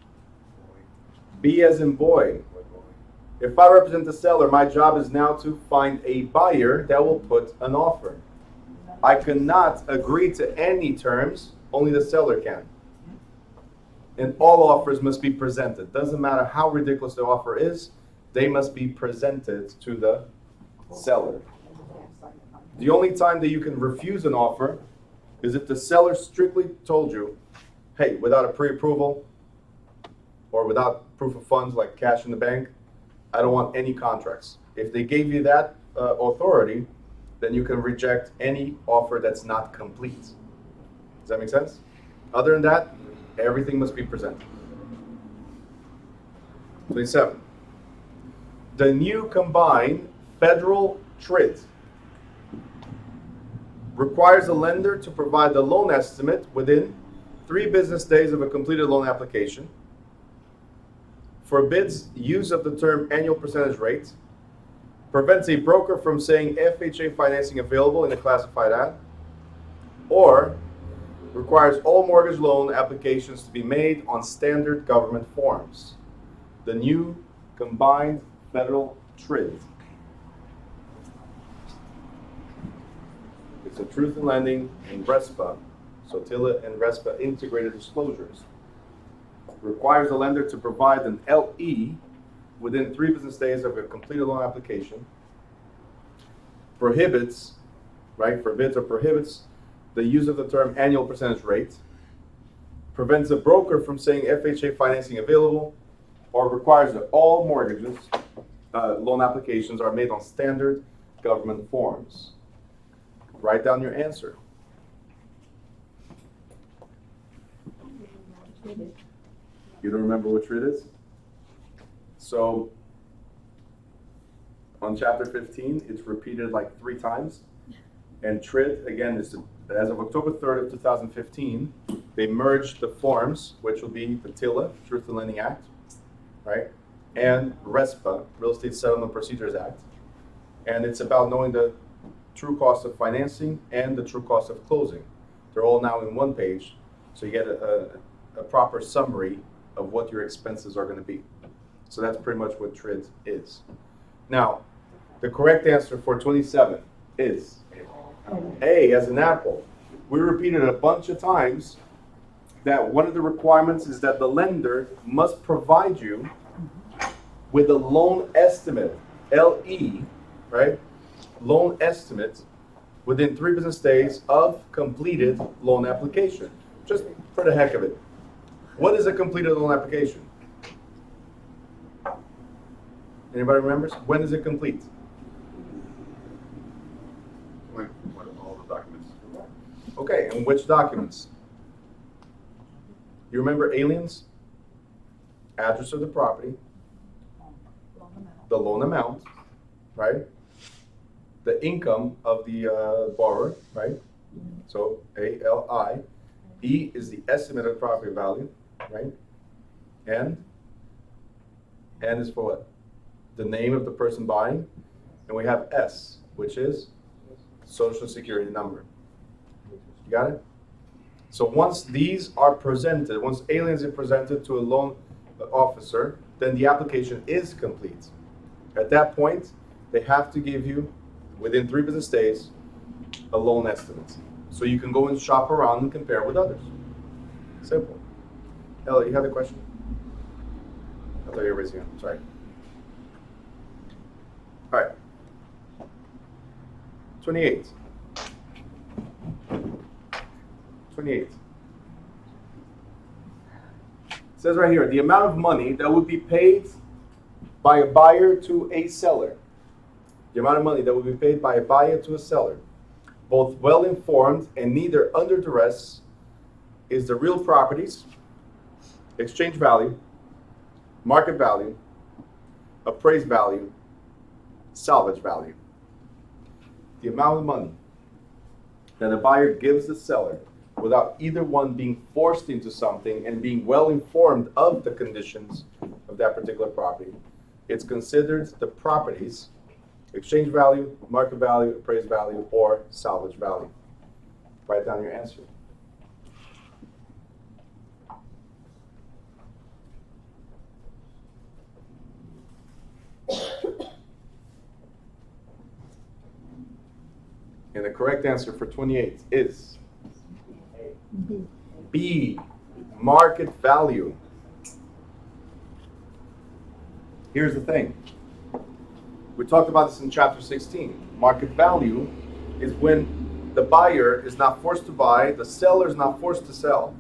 B as in boy. If I represent the seller, my job is now to find a buyer that will put an offer. I cannot agree to any terms, only the seller can. And all offers must be presented. Doesn't matter how ridiculous the offer is, they must be presented to the seller. The only time that you can refuse an offer is if the seller strictly told you, hey, without a pre-approval or without proof of funds like cash in the bank, I don't want any contracts. If they gave you that authority, then you can reject any offer that's not complete. Does that make sense? Other than that, everything must be presented. 27. The new combined federal TRID requires the lender to provide the loan estimate within 3 business days of a completed loan application, forbids use of the term annual percentage rate, prevents a broker from saying FHA financing available in a classified ad, or requires all mortgage loan applications to be made on standard government forms. The new combined federal TRID. It's a Truth in Lending and RESPA, so TILA and RESPA integrated disclosures. Requires the lender to provide an LE within 3 business days of a completed loan application. Prohibits, right, forbids or prohibits the use of the term annual percentage rate. Prevents a broker from saying FHA financing available, or requires that all mortgages, loan applications are made on standard government forms. Write down your answer. You don't remember what TRID is? So, on chapter 15, it's repeated like 3 times. And TRID, again, is as of October 3rd of 2015, they merged the forms, which will be the TILA, Truth in Lending Act, right? And RESPA, Real Estate Settlement Procedures Act. And it's about knowing the true cost of financing and the true cost of closing. They're all now in one page, so you get a proper summary of what your expenses are going to be. So that's pretty much what TRID is. Now, the correct answer for 27 is A as in apple. We repeated a bunch of times that one of the requirements is that the lender must provide you with a loan estimate, LE, right? Loan estimate within 3 business days of completed loan application. Just for the heck of it. What is a completed loan application? Anybody remembers? When is it complete? When all the documents. Okay, and which documents? You remember aliens? Address of the property, the loan amount, right? The income of the borrower, right? So ALI. E is the estimate of property value, right? And N is for what? The name of the person buying. And we have S, which is Social Security number. You got it? So once these are presented, once aliens are presented to a loan officer, then the application is complete. At that point, they have to give you, within 3 business days, a loan estimate. So you can go and shop around and compare with others. Simple. Ella, you had a question? I thought you were raising your hand. Sorry. All right. 28. 28. It says right here, the amount of money that would be paid by a buyer to a seller. The amount of money that would be paid by a buyer to a seller, both well-informed and neither under duress, is the real properties, exchange value, market value, appraised value, salvage value. The amount of money that a buyer gives the seller without either one being forced into something and being well informed of the conditions of that particular property, it's considered the properties, exchange value, market value, appraised value, or salvage value. Write down your answer. And the correct answer for 28 is B, market value. Here's the thing. We talked about this in chapter 16. Market value is when the buyer is not forced to buy, the seller is not forced to sell.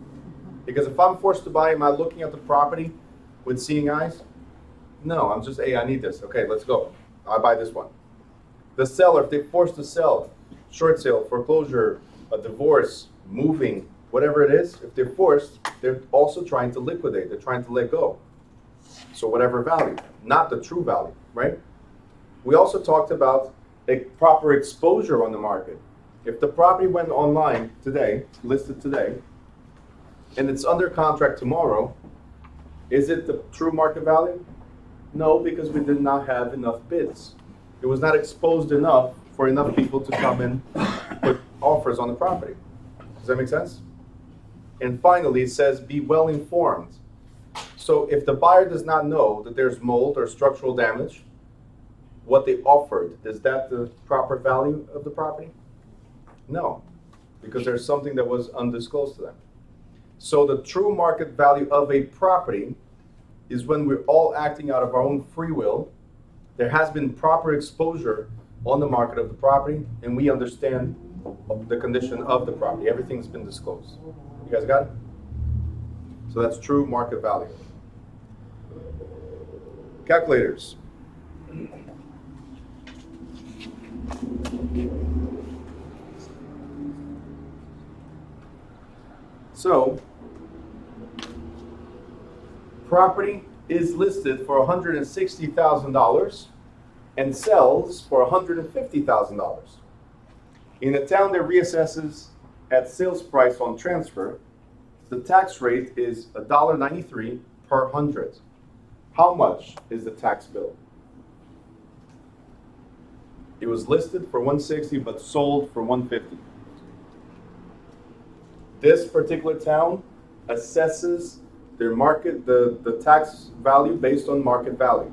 Because if I'm forced to buy, am I looking at the property with seeing eyes? No, I'm just, hey, I need this. Okay, let's go. I'll buy this one. The seller, if they're forced to sell, short sale, foreclosure, a divorce, moving, whatever it is, if they're forced, they're also trying to liquidate. They're trying to let go. So whatever value, not the true value, right? We also talked about a proper exposure on the market. If the property went online today, listed today, and it's under contract tomorrow, is it the true market value? No, because we did not have enough bids. It was not exposed enough for enough people to come and put offers on the property. Does that make sense? And finally, it says be well informed. So if the buyer does not know that there's mold or structural damage, what they offered, is that the proper value of the property? No, because there's something that was undisclosed to them. So the true market value of a property is when we're all acting out of our own free will. There has been proper exposure on the market of the property, and we understand the condition of the property. Everything's been disclosed. You guys got it? So that's true market value. Calculators. So, property is listed for $160,000 and sells for $150,000. In a town that reassesses at sales price on transfer, the tax rate is $1.93 per hundred. How much is the tax bill? It was listed for $160 but sold for $150. This particular town assesses their market, the tax value based on market value.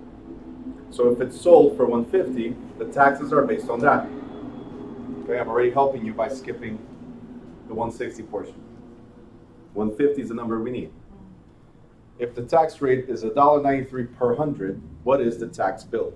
So if it's sold for $150, the taxes are based on that. Okay, I'm already helping you by skipping the $160 portion. $150 is the number we need. If the tax rate is $1.93 per hundred, what is the tax bill?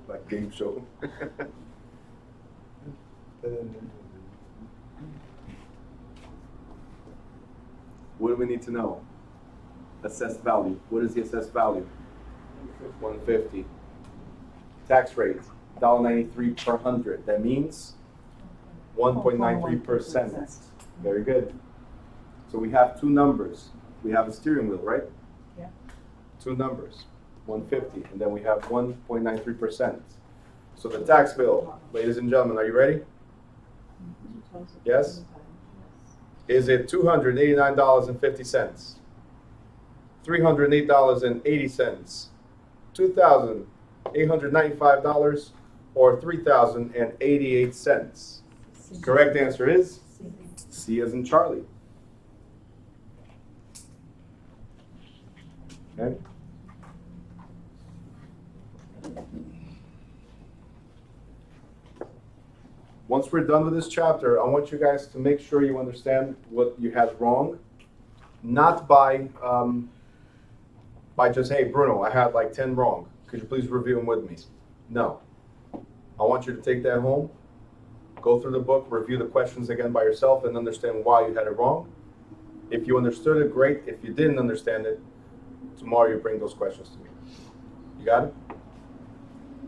Like game show. What do we need to know? Assessed value. What is the assessed value? 150. Tax rate, $1.93 per 100. That means 1.93%. Very good. So we have two numbers. We have a steering wheel, right? Yeah. Two numbers, 150, and then we have 1.93%. So the tax bill, ladies and gentlemen, are you ready? Yes? Is it $289.50, $308.80, $2,895, or $3,088? Correct answer is C as in Charlie. Okay. Once we're done with this chapter, I want you guys to make sure you understand what you had wrong, not by just, hey, Bruno, I had like 10 wrong. Could you please review them with me? No. I want you to take that home, go through the book, review the questions again by yourself, and understand why you had it wrong. If you understood it, great. If you didn't understand it, tomorrow you bring those questions to me. You got it?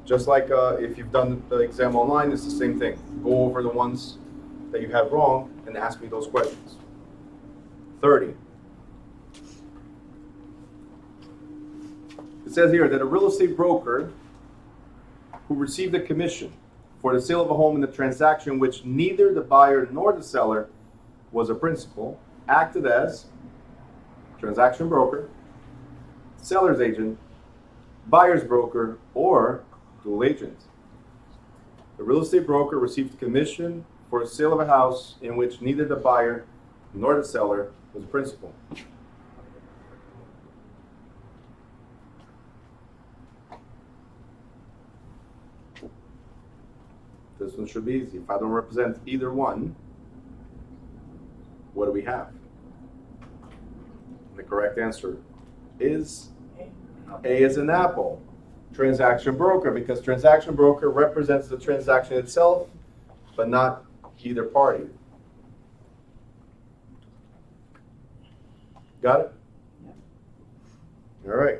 Just like if you've done the exam online, it's the same thing. Go over the ones that you have wrong and ask me those questions. 30. It says here that a real estate broker who received a commission for the sale of a home in a transaction which neither the buyer nor the seller was a principal acted as transaction broker, seller's agent, buyer's broker, or dual agent. The real estate broker received commission for a sale of a house in which neither the buyer nor the seller was a principal. This one should be easy. If I don't represent either one, what do we have? The correct answer is A as in apple. Transaction broker, because transaction broker represents the transaction itself, but not either party. Got it? All right.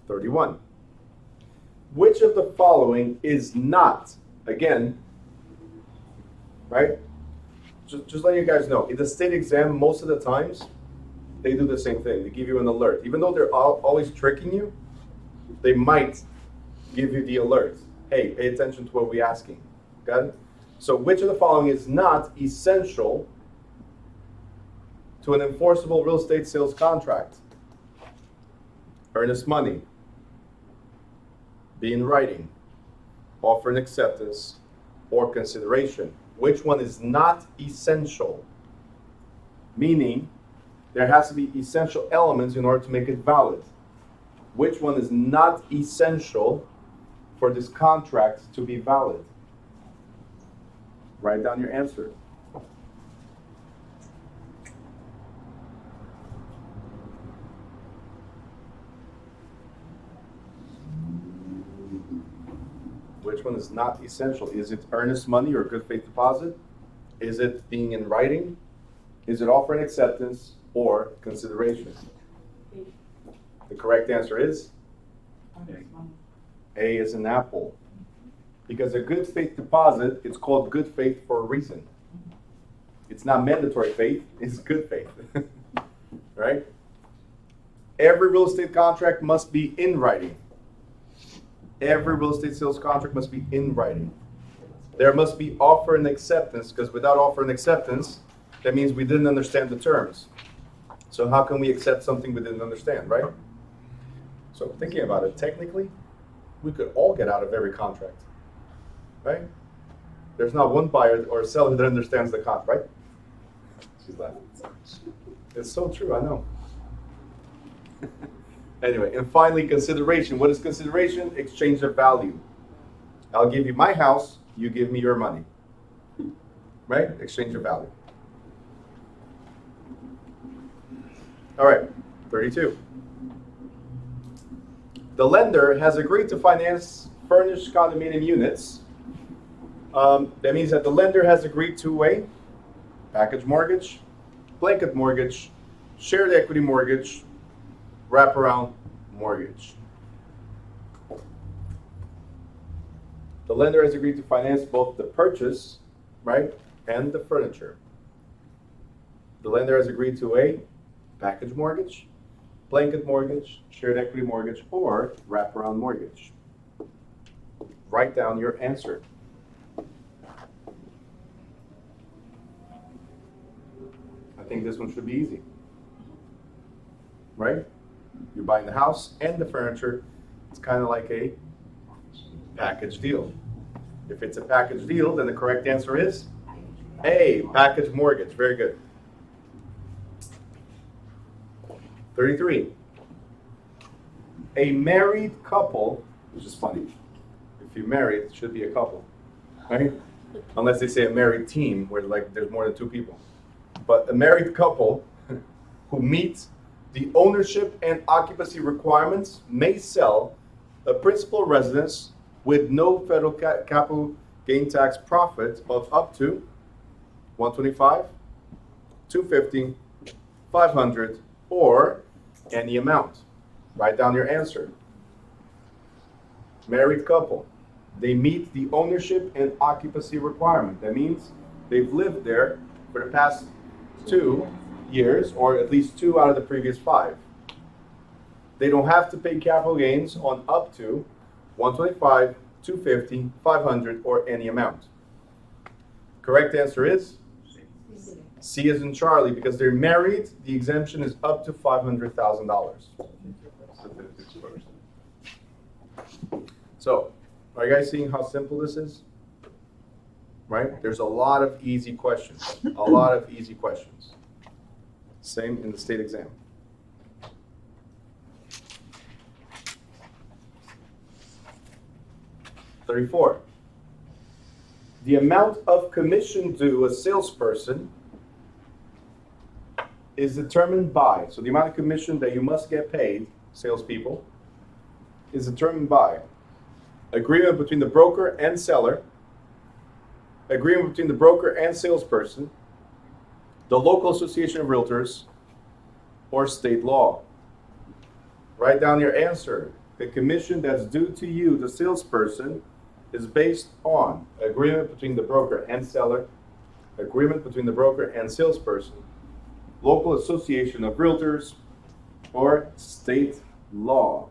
31. Which of the following is not, again, right? Just letting you guys know, in the state exam, most of the times, they do the same thing. They give you an alert. Even though they're always tricking you, they might give you the alert. Hey, pay attention to what we're asking. Got it? So which of the following is not essential to an enforceable real estate sales contract? Earnest money, be in writing, offer and acceptance, or consideration. Which one is not essential? Meaning, there has to be essential elements in order to make it valid. Which one is not essential for this contract to be valid? Write down your answer. Which one is not essential? Is it earnest money or good faith deposit? Is it being in writing? Is it offer and acceptance or consideration? The correct answer is A is an apple. Because a good faith deposit, it's called good faith for a reason. It's not mandatory faith, it's good faith. Right? Every real estate contract must be in writing. Every real estate sales contract must be in writing. There must be offer and acceptance, because without offer and acceptance, that means we didn't understand the terms. So how can we accept something we didn't understand, right? So thinking about it, technically, we could all get out of every contract, right? There's not one buyer or seller that understands the contract, right? She's laughing. It's so true, I know. Anyway, and finally, consideration. What is consideration? Exchange of value. I'll give you my house, you give me your money. Right? Exchange of value. All right, 32. The lender has agreed to finance furnished condominium units. That means that the lender has agreed to a package mortgage, blanket mortgage, shared equity mortgage, wraparound mortgage. The lender has agreed to finance both the purchase, right, and the furniture. The lender has agreed to a package mortgage, blanket mortgage, shared equity mortgage, or wraparound mortgage. Write down your answer. I think this one should be easy. Right? You're buying the house and the furniture. It's kind of like a package deal. If it's a package deal, then the correct answer is A, package mortgage. Very good. 33. A married couple, which is funny. If you're married, it should be a couple, right? Unless they say a married team, where like there's more than two people. But a married couple who meets the ownership and occupancy requirements may sell a principal residence with no federal capital gain tax profit of up to $125, $250, $500, or any amount. Write down your answer. Married couple. They meet the ownership and occupancy requirement. That means they've lived there for the past 2 years, or at least 2 out of the previous 5. They don't have to pay capital gains on up to $125, $250, $500, or any amount. Correct answer is C as in Charlie, because they're married. The exemption is up to $500,000. So, are you guys seeing how simple this is? Right? There's a lot of easy questions. A lot of easy questions. Same in the state exam. $34. The amount of commission due a salesperson is determined by, so the amount of commission that you must get paid, salespeople, is determined by agreement between the broker and seller, agreement between the broker and salesperson, the local association of realtors, or state law. Write down your answer. The commission that's due to you, the salesperson, is based on agreement between the broker and seller, agreement between the broker and salesperson, local association of realtors, or state law.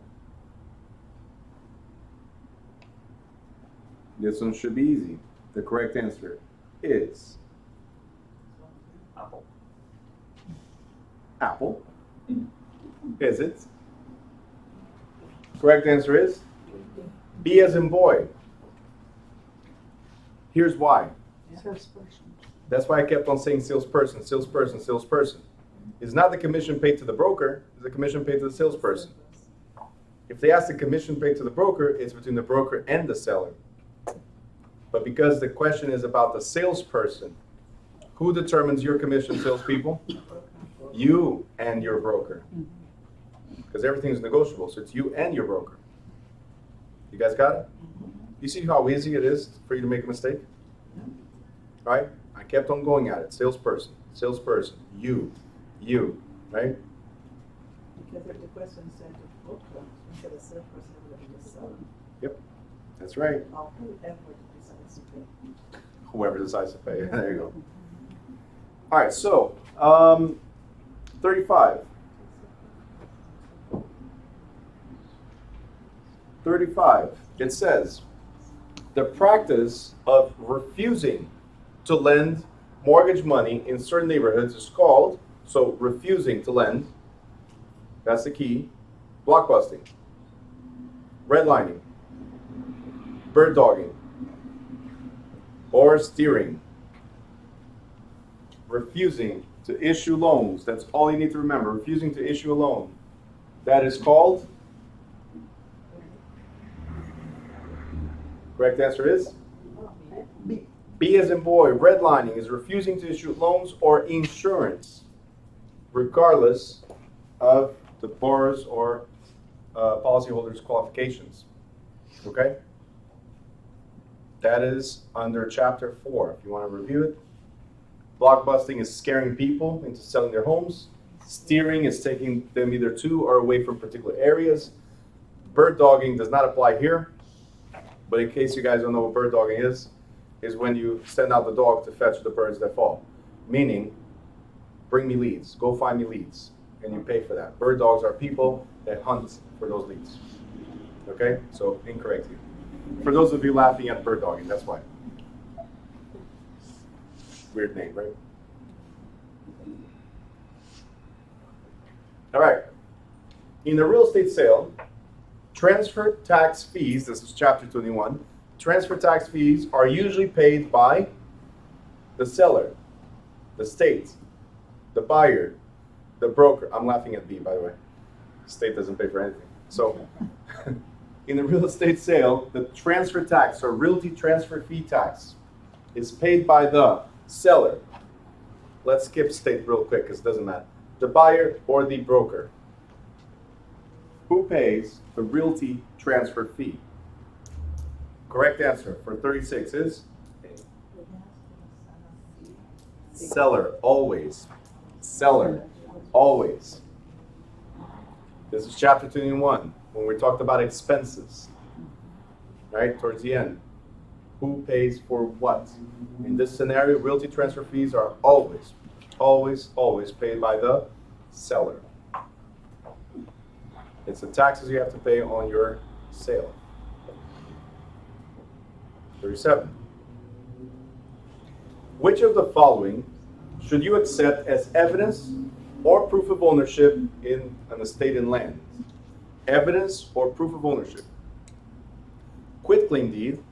This one should be easy. The correct answer is Apple. Apple. Is it? Correct answer is B as in boy. Here's why. Salesperson. That's why I kept on saying salesperson, salesperson, salesperson. It's not the commission paid to the broker, it's the commission paid to the salesperson. If they ask the commission paid to the broker, it's between the broker and the seller. But because the question is about the salesperson, who determines your commission, salespeople? You and your broker. Because everything is negotiable, so it's you and your broker. You guys got it? You see how easy it is for you to make a mistake? Right? I kept on going at it. Salesperson, salesperson, you, right? Because if the question said the broker instead of salesperson, it would be the seller. Yep, that's right. Or whoever decides to pay. Whoever decides to pay. There you go. All right, so 35. 35. It says, the practice of refusing to lend mortgage money in certain neighborhoods is called, so refusing to lend, that's the key, blockbusting, redlining, bird dogging, or steering. Refusing to issue loans, that's all you need to remember, refusing to issue a loan. That is called, correct answer is? B as in boy, redlining is refusing to issue loans or insurance, regardless of the borrower's or policyholder's qualifications. Okay? That is under Chapter 4. If you want to review it. Blockbusting is scaring people into selling their homes. Steering is taking them either to or away from particular areas. Bird dogging does not apply here, but in case you guys don't know what bird dogging is when you send out the dog to fetch the birds that fall. Meaning, bring me leads, go find me leads, and you pay for that. Bird dogs are people that hunt for those leads. Okay, so incorrect here. For those of you laughing at bird dogging, that's why. Weird name, right? All right. In a real estate sale, transfer tax fees, this is chapter 21, transfer tax fees are usually paid by the seller, the state, the buyer, the broker. I'm laughing at B, by the way. The state doesn't pay for anything. So, in a real estate sale, the transfer tax or realty transfer fee tax is paid by the seller. Let's skip state real quick because it doesn't matter. The buyer or the broker. Who pays the realty transfer fee? Correct answer for 36 is seller, always. Seller, always. This is chapter 21 when we talked about expenses, right, towards the end. Who pays for what? In this scenario, realty transfer fees are always, always, always paid by the seller. It's the taxes you have to pay on your sale. 37. Which of the following should you accept as evidence or proof of ownership in an estate and land? Evidence or proof of ownership. Quitclaim deed,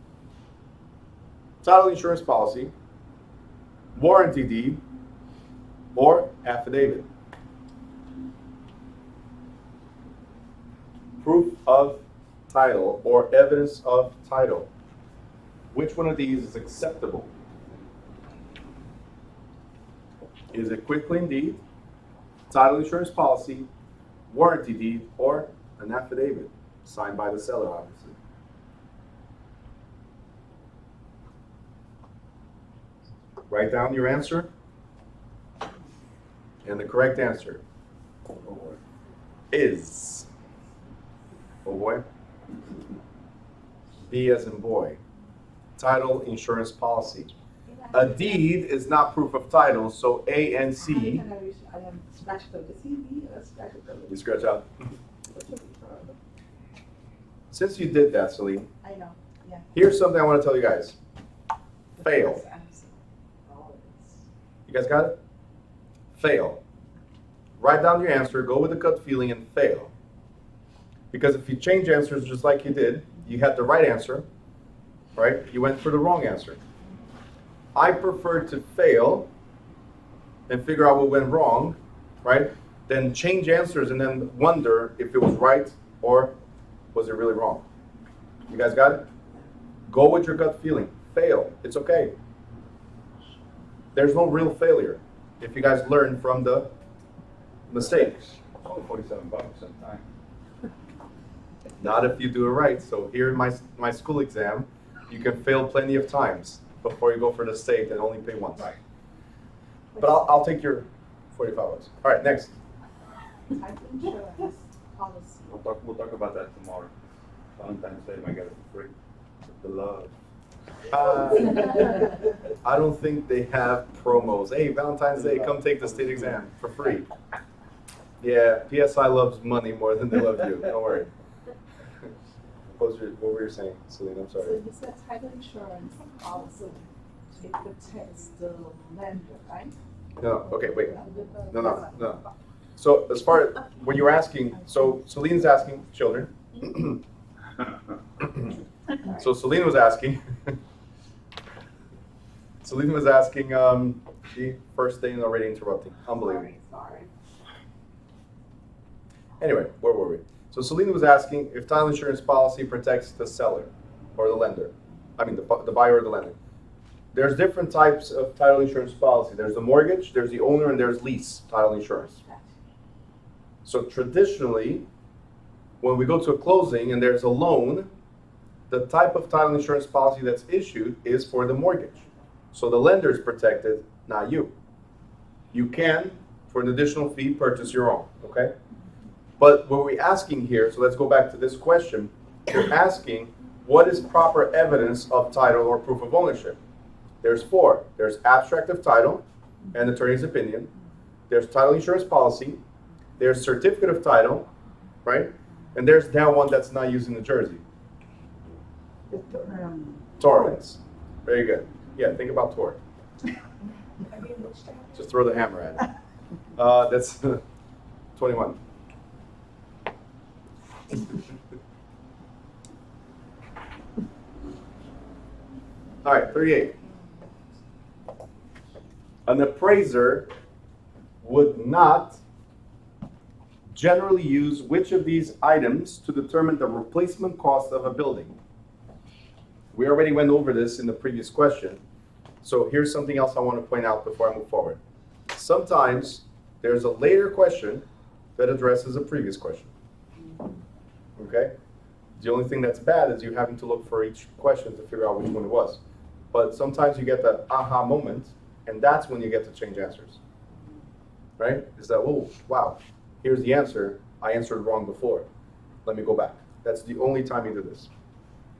title insurance policy, warranty deed, or affidavit. Proof of title or evidence of title. Which one of these is acceptable? Is it quitclaim deed, title insurance policy, warranty deed, or an affidavit signed by the seller, obviously? Write down your answer. And the correct answer is, oh boy, B as in boy, title insurance policy. A deed is not proof of title, so A and C. You scratch out. Since you did that, Celine, I know, yeah. here's something I want to tell you guys. Fail. You guys got it? Fail. Write down your answer, go with the gut feeling, and fail. Because if you change answers just like you did, you had the right answer, right? You went for the wrong answer. I prefer to fail and figure out what went wrong, right? Then change answers and then wonder if it was right or was it really wrong. You guys got it? Go with your gut feeling. Fail. It's okay. There's no real failure if you guys learn from the mistakes. It's only $47 sometime. Not if you do it right. So here in my school exam, you can fail plenty of times before you go for the state and only pay once. Right. But I'll take your $45. All right, next. Title insurance policy. We'll talk about that tomorrow. Valentine's Day, might get it for free. The love. I don't think they have promos. Hey, Valentine's Day, come take the state exam for free. Yeah, PSI loves money more than they love you. Don't worry. What were you saying, Celine? I'm So sorry. you said title insurance policy, it protects the lender, right? No, okay, wait. No. So as far as when you're asking, so Celine's asking children. So Celine was asking. Celine was asking. The first thing already interrupting. Unbelievable. Sorry. Anyway, where were we? So Celine was asking if title insurance policy protects the seller or the lender. I mean, the buyer or the lender. There's different types of title insurance policy. There's the mortgage, there's the owner, and there's lease title insurance. So traditionally, when we go to a closing and there's a loan, the type of title insurance policy that's issued is for the mortgage. So the lender is protected, not you. You can, for an additional fee, purchase your own, okay? But what we're asking here, so let's go back to this question. You're asking, What is proper evidence of title or proof of ownership? There's 4. There's abstract of title and attorney's opinion. There's title insurance policy. There's certificate of title, right? And there's now one that's not used in New Jersey. Torrents. Very good. Yeah, think about tort. Just throw the hammer at it. That's 21. All right, 38. An appraiser would not generally use which of these items to determine the replacement cost of a building. We already went over this in the previous question. So here's something else I want to point out before I move forward. Sometimes there's a later question that addresses a previous question. Okay? The only thing that's bad is you having to look for each question to figure out which one it was. But sometimes you get that aha moment, and that's when you get to change answers. Right? Is that, oh, wow, here's the answer. I answered wrong before. Let me go back. That's the only time you do this.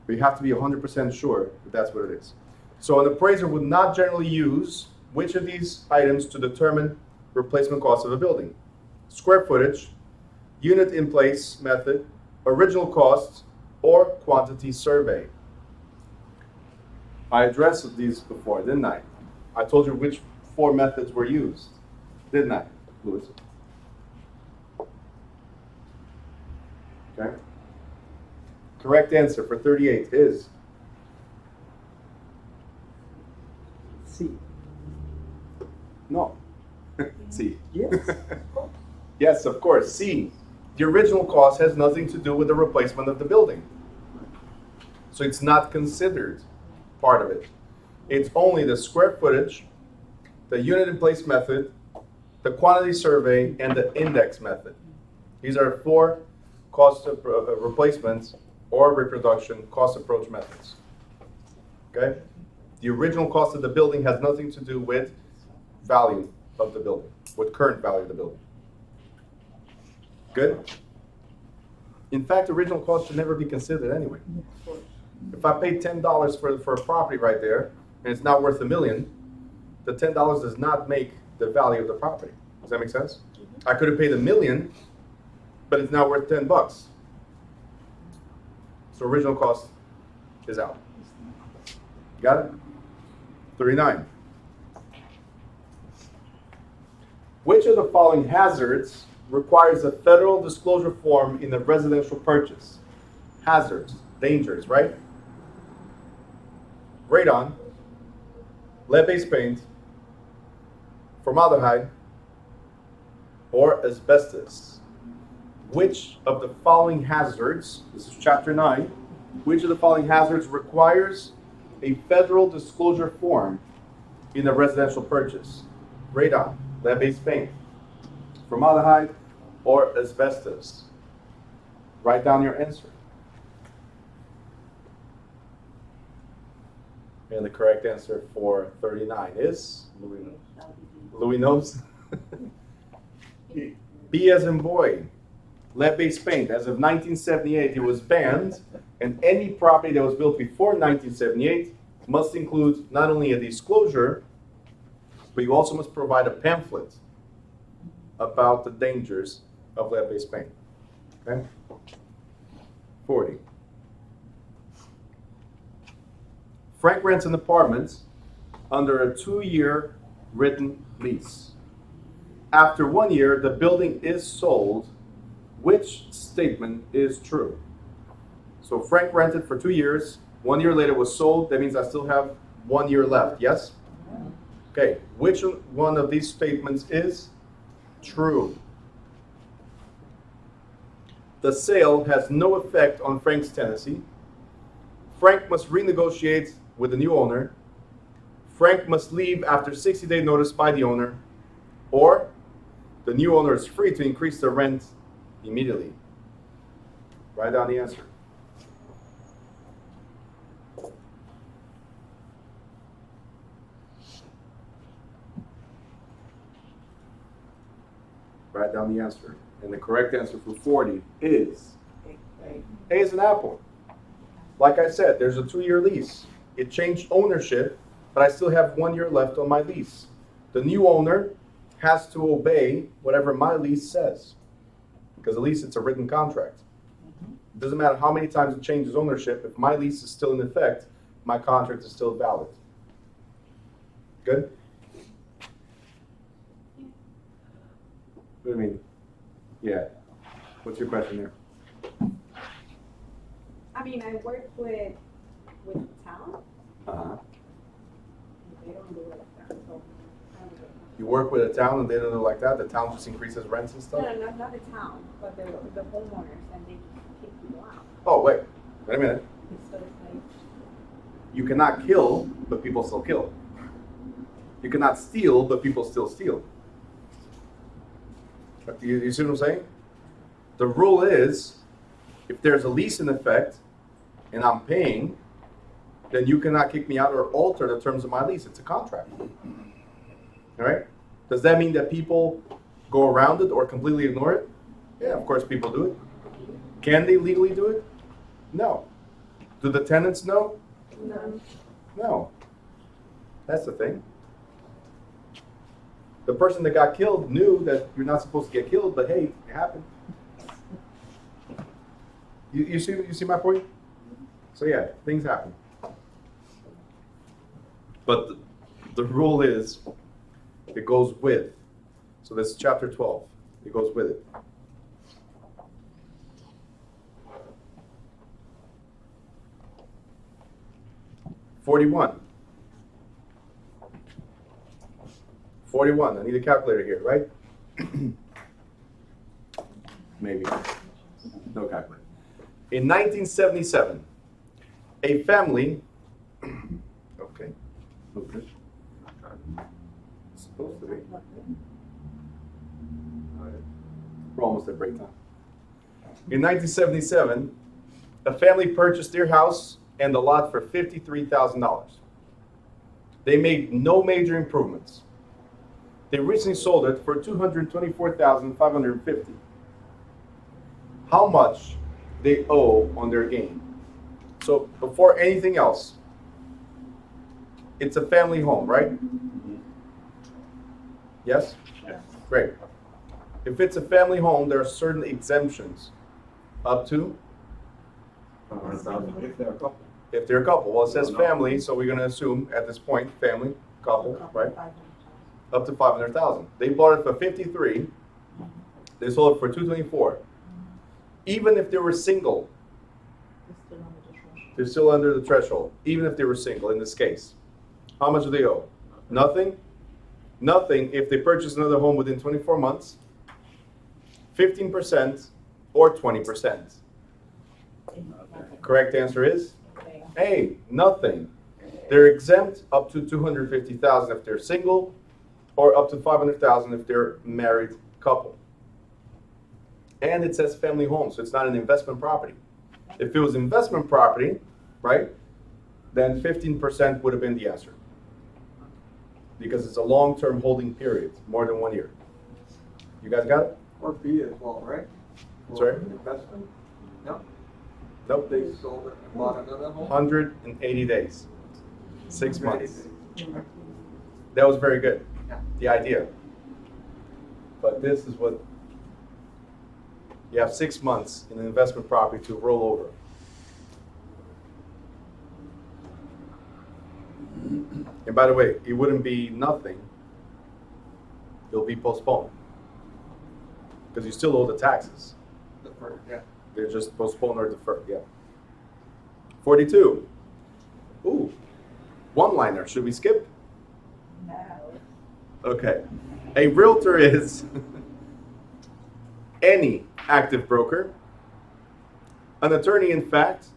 But you have to be 100% sure that that's what it is. So an appraiser would not generally use which of these items to determine replacement cost of a building? Square footage, unit in place method, original cost, or quantity survey. I addressed these before, didn't I? I told you which 4 methods were used, didn't I, Louis? Okay. Correct answer for 38 is C. no. C. Yes. Yes, of course. C. The original cost has nothing to do with the replacement of the building. So it's not considered part of it. It's only the square footage, the unit in place method, the quantity survey, and the index method. These are 4 cost of replacements or reproduction cost approach methods. Okay? The original cost of the building has nothing to do with value of the building, with current value of the building. Good? In fact, original cost should never be considered anyway. If I paid $10 for a property right there, and it's not worth $1 million, the $10 does not make the value of the property. Does that make sense? I could have paid $1 million, but it's now worth $10. So original cost is out. Got it? 39. Which of the following hazards requires a federal disclosure form in a residential purchase? Hazards, dangers, right? Radon, lead-based paint, formaldehyde, or asbestos. Which of the following hazards, this is chapter 9, which of the following hazards requires a federal disclosure form in a residential purchase? Radon, lead-based paint, formaldehyde, or asbestos? Write down your answer. And the correct answer for 39 is? Louis knows. B as in boy. Lead-based paint. As of 1978, it was banned, and any property that was built before 1978 must include not only a disclosure, but you also must provide a pamphlet about the dangers of lead-based paint. Okay? 40. Frank rents an apartment under a 2-year written lease. After 1 year, the building is sold. Which statement is true? So Frank rented for 2 years. 1 year later was sold. That means I still have 1 year left. Yes? Okay. Which one of these statements is true? The sale has no effect on Frank's tenancy. Frank must renegotiate with the new owner. Frank must leave after 60-day notice by the owner. Or the new owner is free to increase the rent immediately. Write down the answer. Write down the answer. And the correct answer for 40 is A is an apple. Like I said, there's a 2-year lease. It changed ownership, but I still have 1 year left on my lease. The new owner has to obey whatever my lease says. Because at least it's a written contract. It doesn't matter how many times it changes ownership, if my lease is still in effect, my contract is still valid. Good? What do you mean? Yeah. What's your question there? I mean, I work with town. Uh-huh. They don't do it like that, so. I don't know. You work with a town and they don't do it like that? The town just increases rents and No, stuff? no, not the town, but the homeowners, and they kick people out. Oh, wait a minute. So it's like, You cannot kill, but people still kill. You cannot steal, but people still steal. You see what I'm saying? The rule is, if there's a lease in effect and I'm paying, then you cannot kick me out or alter the terms of my lease. It's a contract. All right? Does that mean that people go around it or completely ignore it? Yeah, of course people do it. Can they legally do it? No. Do the tenants know? no. No. That's the thing. The person that got killed knew that you're not supposed to get killed, but hey, it happened. You see my point? So yeah, things happen. But the rule is, it goes with. So this is chapter 12. It goes with it. $41. I need a calculator here, right? Maybe. No calculator. In 1977, a family. Okay. Okay. It's supposed to be. We're almost at break time. In 1977, a family purchased their house and the lot for $53,000. They made no major improvements. They recently sold it for $224,550. How much they owe on their gain? So before anything else, it's a family home, right? Yes? Yes. Great. If it's a family home, there are certain exemptions. Up to? If they're a couple. If they're a couple. Well, it says family, so we're going to assume at this point, family, couple, right? Up to $500,000. They bought it for $53,000. They sold it for $224,000. Even if they were single, they're still under the threshold. Even if they were single in this case. How much do they owe? Nothing? Nothing if they purchase another home within 24 months, 15%, or 20%. Correct answer is? A, nothing. They're exempt up to $250,000 if they're single, or up to $500,000 if they're married couple. And it says family home, so it's not an investment property. If it was investment property, right, then 15% would have been the answer. Because it's a long-term holding period, more than 1 year. You guys got it? Or B as well, right? For Sorry? Investment? No, Nope, they sold it and bought another home? 180 days. 6 months. That was very good, Yeah. the idea. But this is what, you have 6 months in an investment property to roll over. And by the way, it wouldn't be nothing. It'll be postponed. Because you still owe the taxes. Deferred, yeah. They're just postponed or deferred, yeah. 42. Ooh, one-liner. Should we skip? No. Okay. A realtor is any active broker, an attorney in fact,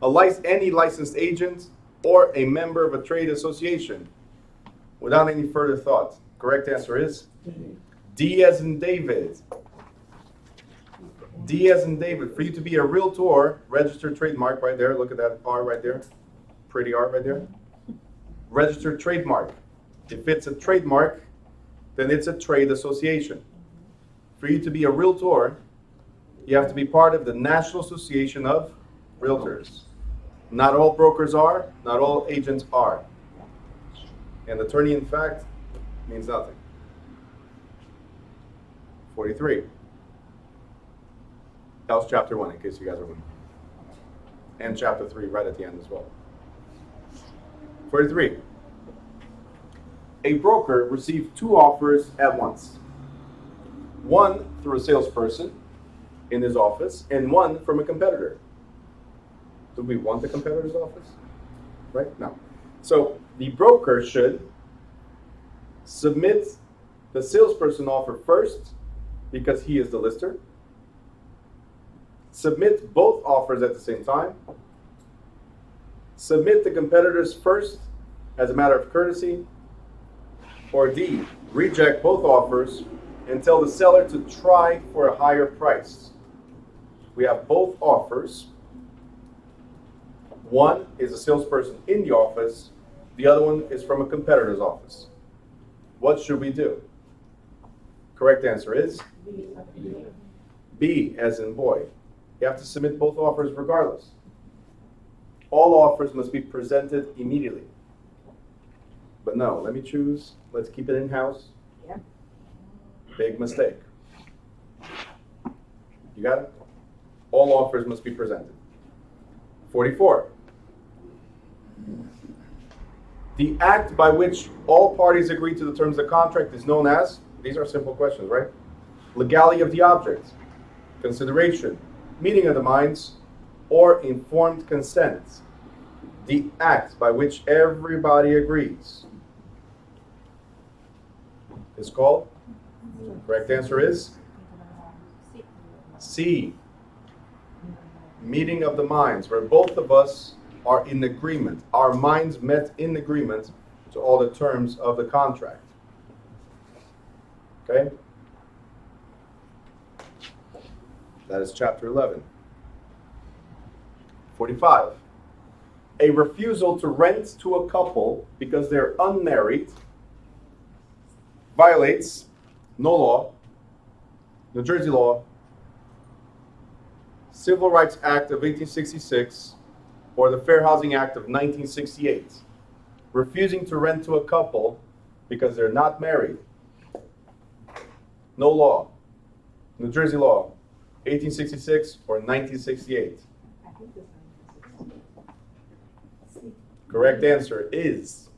any licensed agent, or a member of a trade association. Without any further thought, correct answer is D as in David. D as in David. For you to be a realtor, registered trademark right there. Look at that R right there. Pretty R right there. Registered trademark. If it's a trademark, then it's a trade association. For you to be a realtor, you have to be part of the National Association of Realtors. Not all brokers are, not all agents are. And attorney in fact means nothing. 43. That was chapter 1, in case you guys are wondering. And chapter 3 right at the end as well. 43. A broker received 2 offers at once. One through a salesperson in his office, and one from a competitor. Do we want the competitor's office? Right? No. So the broker should submit the salesperson offer first because he is the lister. Submit both offers at the same time. Submit the competitors first as a matter of courtesy. Or D, reject both offers and tell the seller to try for a higher price. We have both offers. One is a salesperson in the office. The other one is from a competitor's office. What should we do? Correct answer is B, as in boy. You have to submit both offers regardless. All offers must be presented immediately. But no, let me choose. Let's keep it in-house. Yep. Big mistake. You got it? All offers must be presented. 44. The act by which all parties agree to the terms of the contract is known as, these are simple questions, right? Legality of the object, consideration, meeting of the minds, or informed consent. The act by which everybody agrees is called? Correct answer is C. Meeting of the minds, where both of us are in agreement. Our minds met in agreement to all the terms of the contract. Okay? That is chapter 11. 45. A refusal to rent to a couple because they're unmarried violates no law, New Jersey law, Civil Rights Act of 1866, or the Fair Housing Act of 1968. Refusing to rent to a couple because they're not married. No law. New Jersey law, 1866 or 1968. I think it's 1960. Correct answer is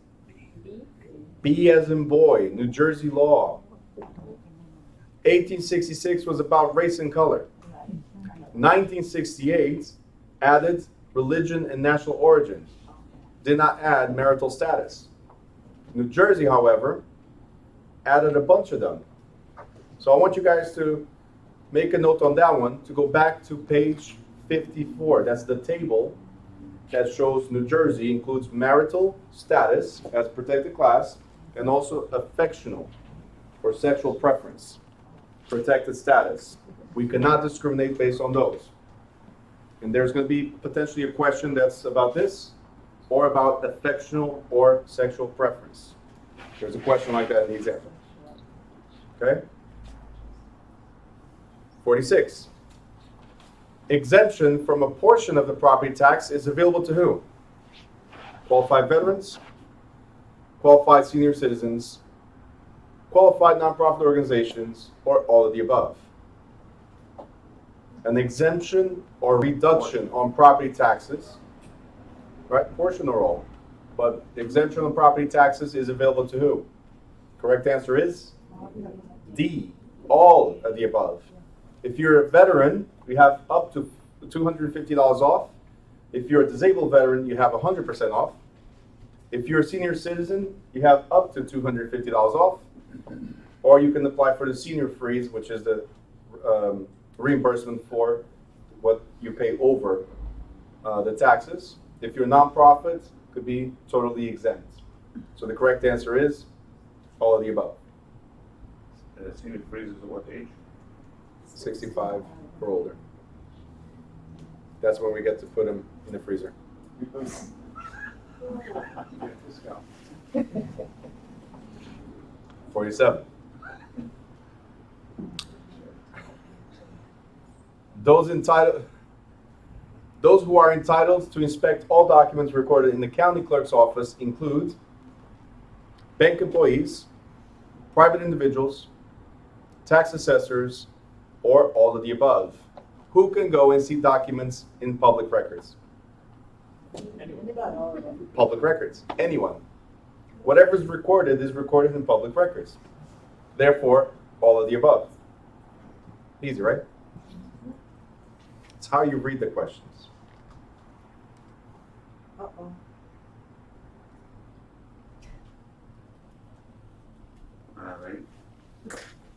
B as in boy, New Jersey law. 1866 was about race and color. 1968 added religion and national origin. Did not add marital status. New Jersey, however, added a bunch of them. So I want you guys to make a note on that one, to go back to page 54. That's the table that shows New Jersey includes marital status as protected class and also affectional or sexual preference, protected status. We cannot discriminate based on those. And there's going to be potentially a question that's about this or about affectional or sexual preference. There's a question like that in the example. Okay? 46. Exemption from a portion of the property tax is available to who? Qualified veterans, qualified senior citizens, qualified nonprofit organizations, or all of the above. An exemption or reduction on property taxes, right? Portion or all, but exemption on property taxes is available to who? Correct answer is D, all of the above. If you're a veteran, we have up to $250 off. If you're a disabled veteran, you have 100% off. If you're a senior citizen, you have up to $250 off. Or you can apply for the senior freeze, which is the reimbursement for what you pay over the taxes. If you're a nonprofit, it could be totally exempt. So the correct answer is all of the above. Senior freeze is at what age? 65 or older. That's when we get to put them in the freezer. 47. Those entitled Those who are entitled to inspect all documents recorded in the county clerk's office include bank employees, private individuals, tax assessors, or all of the above. Who can go and see documents in public records? Public records. Anyone. Whatever is recorded in public records. Therefore, all of the above. Easy, right? It's how you read the questions. Uh-oh. All right.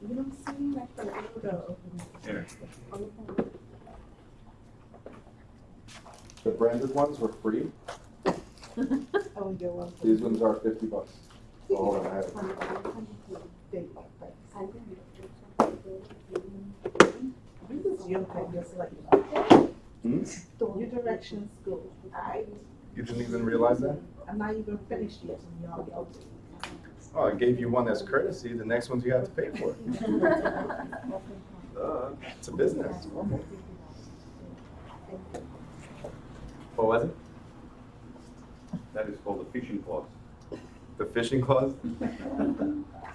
You don't seem like the weirdo. Here. The branded ones were free. Oh, you're welcome. These ones are $50. Oh, hold on, I have it. This is your previous life. Your direction school. You didn't even realize that? I'm not even finished yet. Oh, I gave you one as courtesy. The next ones you have to pay for. It's a business. What was it? That is called the fishing clause. The fishing clause?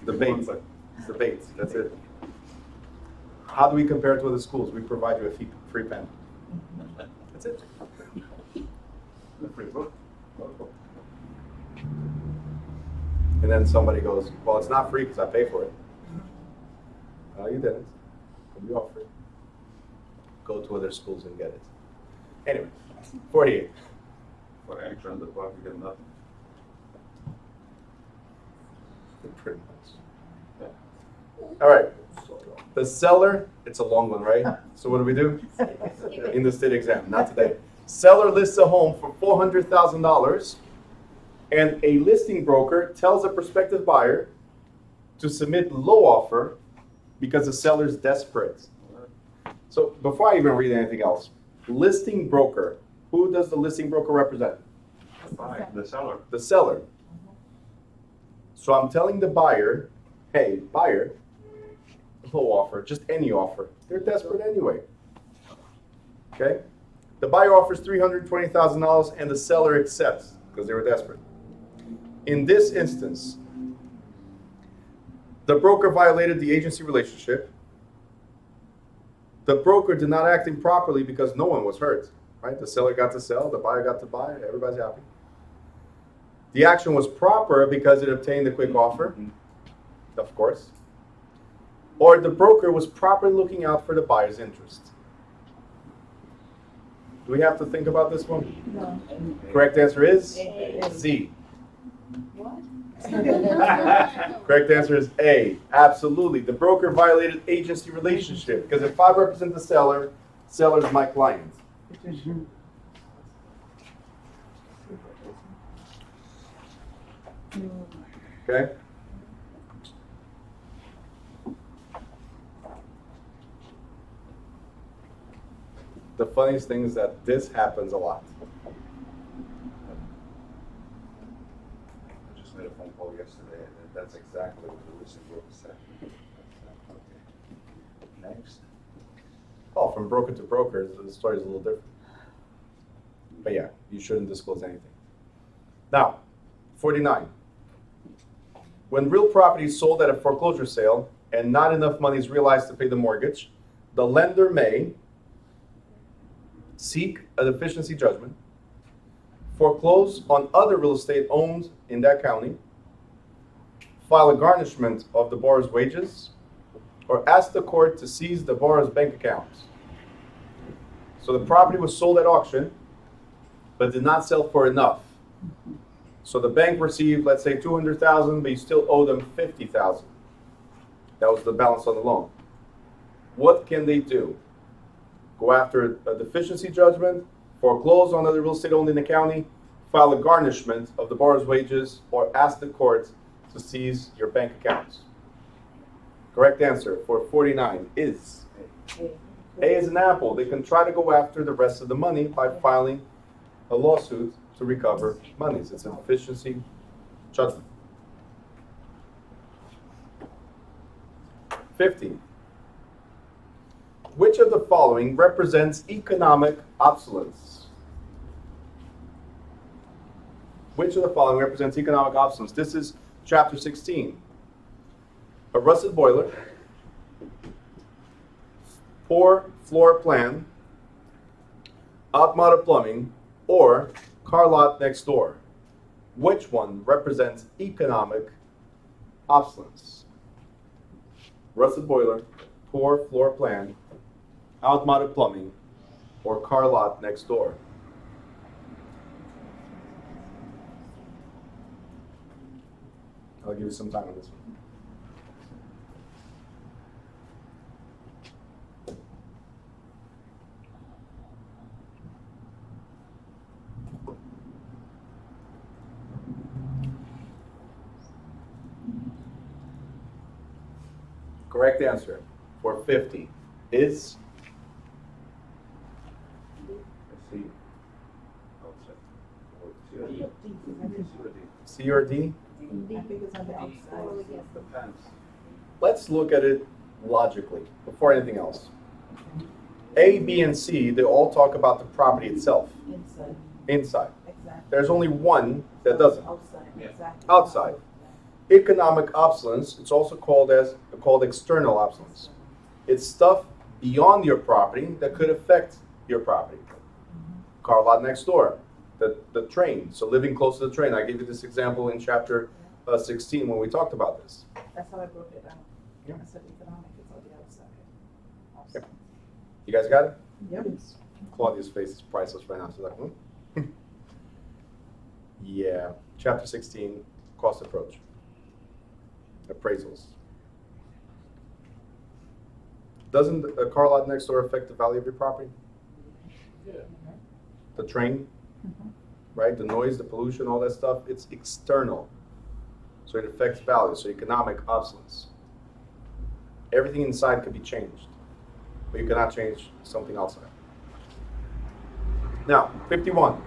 The bait. It's the bait. That's it. How do we compare it to other schools? We provide you a free pen. That's it. The free book. And then somebody goes, well, it's not free because I pay for it. No, you didn't. We offer it. Go to other schools and get it. Anyway, 48. For extra on the clock, you get nothing. Pretty much. All right. The seller, it's a long one, right? So what do? In the state exam, not today. Seller lists a home for $400,000, and a listing broker tells a prospective buyer to submit low offer because the seller's desperate. So before I even read anything else, listing broker, who does the listing broker represent? The seller. The seller. So I'm telling the buyer, hey, buyer, low offer, just any offer. They're desperate anyway. Okay? The buyer offers $320,000 and the seller accepts because they were desperate. In this instance, the broker violated the agency relationship. The broker did not act improperly because no one was hurt. Right? The seller got to sell, the buyer got to buy, everybody's happy. The action was proper because it obtained the quick offer, of course. Or the broker was properly looking out for the buyer's interest. Do we have to think about this one? No. Correct answer is A. Z. What? Correct answer is A. Absolutely. The broker violated agency relationship because if I represent the seller, seller's my client. Okay? The funniest thing is that this happens a lot. I just made a phone call yesterday, and that's exactly what the listing broker said. Okay. Next. Oh, from broker to broker, the story is a little different. But yeah, you shouldn't disclose anything. Now, 49. When real property is sold at a foreclosure sale and not enough money is realized to pay the mortgage, the lender may seek a deficiency judgment, foreclose on other real estate owned in that county, file a garnishment of the borrower's wages, or ask the court to seize the borrower's bank accounts. So the property was sold at auction, but did not sell for enough. So the bank received, let's say, $200,000, but you still owe them $50,000. That was the balance on the loan. What can they do? Go after a deficiency judgment, foreclose on other real estate owned in the county, file a garnishment of the borrower's wages, or ask the court to seize your bank accounts. Correct answer for 49 is A is an apple. They can try to go after the rest of the money by filing a lawsuit to recover monies. It's a deficiency judgment. 50. Which of the following represents economic obsolescence? Which of the following represents economic obsolescence? This is chapter 16. A rusted boiler, poor floor plan, outmoded plumbing, or car lot next door. Which one represents economic obsolescence? Rusted boiler, poor floor plan, outmoded plumbing, or car lot next door. I'll give you some time on this one. Correct answer for 50 is C. Outside. C or D? I think it's on the outside. Depends. Let's look at it logically before anything else. A, B, and C, they all talk about the property itself, Inside, inside. exactly. There's only one that doesn't. Outside, Yeah. exactly. Outside. Economic obsolescence, it's also called external obsolescence. It's stuff beyond your property that could affect your property. Car lot next door, the train, so living close to the train. I gave you this example in chapter 16 when we talked about this. That's how I broke it down. Yeah. I said economic is on the outside. Yep. You guys got it? Yep. Claudia's face is priceless right now. She's like, Yeah. Chapter 16, cost approach. Appraisals. Doesn't a car lot next door affect the value of your property? Yeah. The train, right? The noise, the pollution, all that stuff, it's external. So it affects value, so economic obsolescence. Everything inside could be changed, but you cannot change something outside. Now, 51.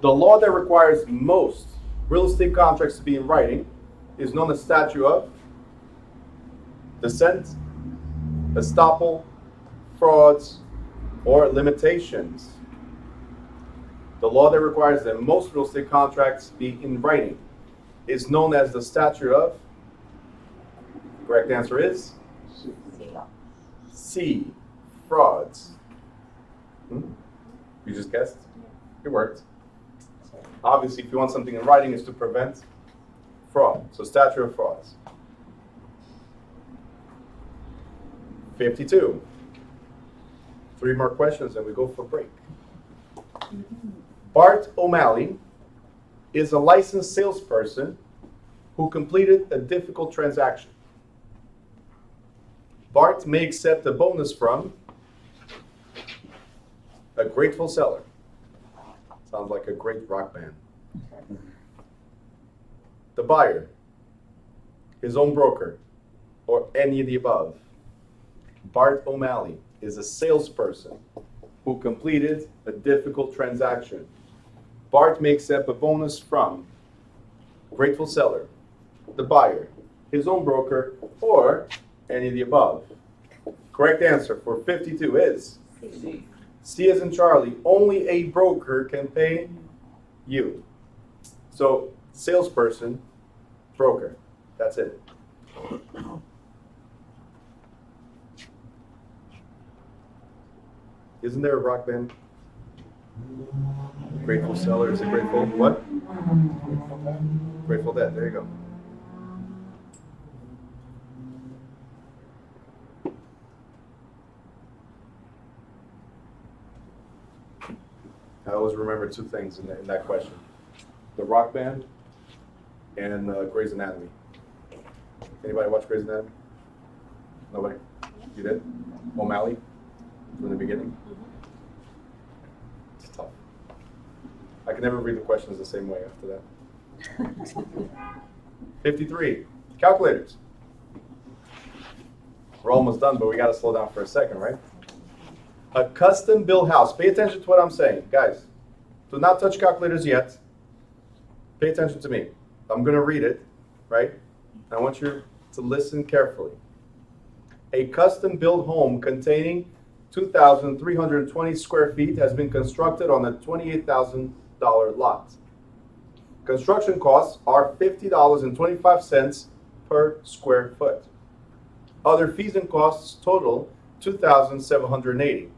The law that requires most real estate contracts to be in writing is known as Statute of Dissent, Estoppel, Frauds, or Limitations. The law that requires that most real estate contracts be in writing is known as the Statute of, the correct answer is C, Frauds. You just guessed? It worked. Obviously, if you want something in writing, it's to prevent fraud. So Statute of Frauds. 52. 3 more questions and we go for break. Bart O'Malley is a licensed salesperson who completed a difficult transaction. Bart may accept a bonus from a grateful seller. Sounds like a great rock band. The buyer, his own broker, or any of the above. Bart O'Malley is a salesperson who completed a difficult transaction. Bart may accept a bonus from grateful seller, the buyer, his own broker, or any of the above. Correct answer for 52 is C. C as in Charlie. Only a broker can pay you. So salesperson, broker. That's it. Isn't there a rock band? Grateful seller, is it grateful? What? Grateful Dead, there you go. I always remember 2 things in that question. The rock band and Grey's Anatomy. Anybody watch Grey's Anatomy? Nobody? You did? O'Malley? From the beginning? It's tough. I can never read the questions the same way after that. 53. Calculators. We're almost done, but we got to slow down for a second, right? A custom-built house. Pay attention to what I'm saying. Guys, do not touch calculators yet. Pay attention to me. I'm going to read it, right? I want you to listen carefully. A custom-built home containing 2,320 square feet has been constructed on a $28,000 lot. Construction costs are $50.25 per square foot. Other fees and costs total $2,780.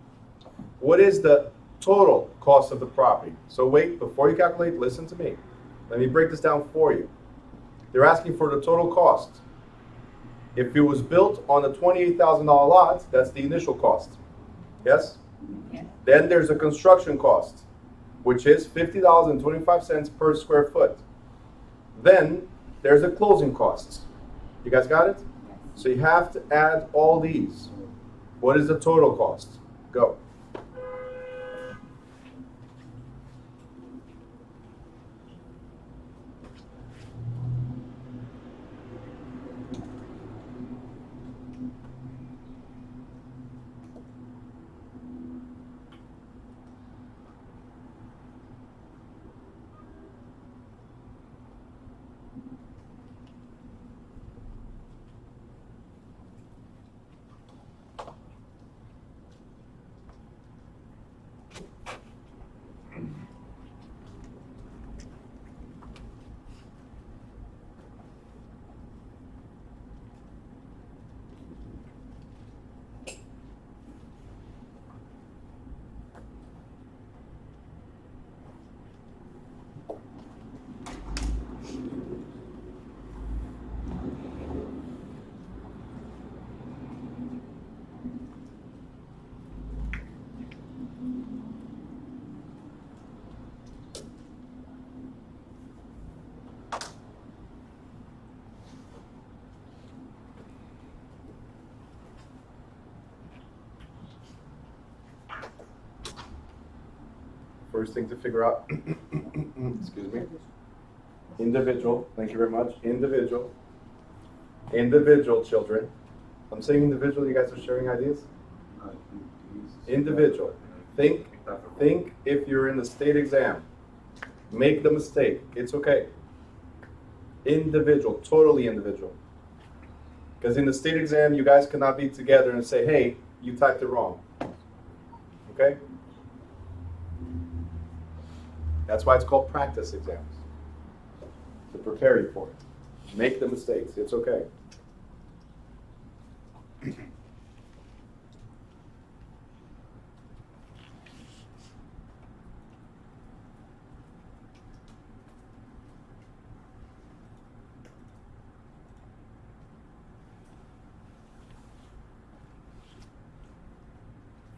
What is the total cost of the property? So wait, before you calculate, listen to me. Let me break this down for you. They're asking for the total cost. If it was built on a $28,000 lot, that's the initial cost. Yes? Yes. Then there's a construction cost, which is $50.25 per square foot. Then there's a closing cost. You guys got it? So you have to add all these. What is the total cost? Go. First thing to figure out, excuse me, individual, thank you very much, individual children. I'm saying individual, you guys are sharing ideas? Individual. Think if you're in the state exam, make the mistake, it's okay. Individual, totally individual. Because in the state exam, you guys cannot be together and say, hey, you typed it wrong. Okay? That's why it's called practice exams. To prepare you for it. Make the mistakes, it's okay.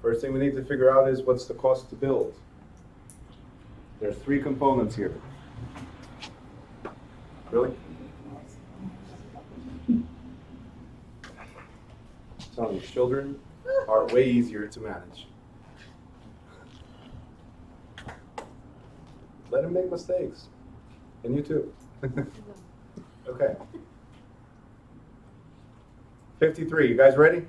First thing we need to figure out is what's the cost to build. There's three components here. Really? I'm telling you, children are way easier to manage. Let them make mistakes. And you too. Okay. 53, you guys ready?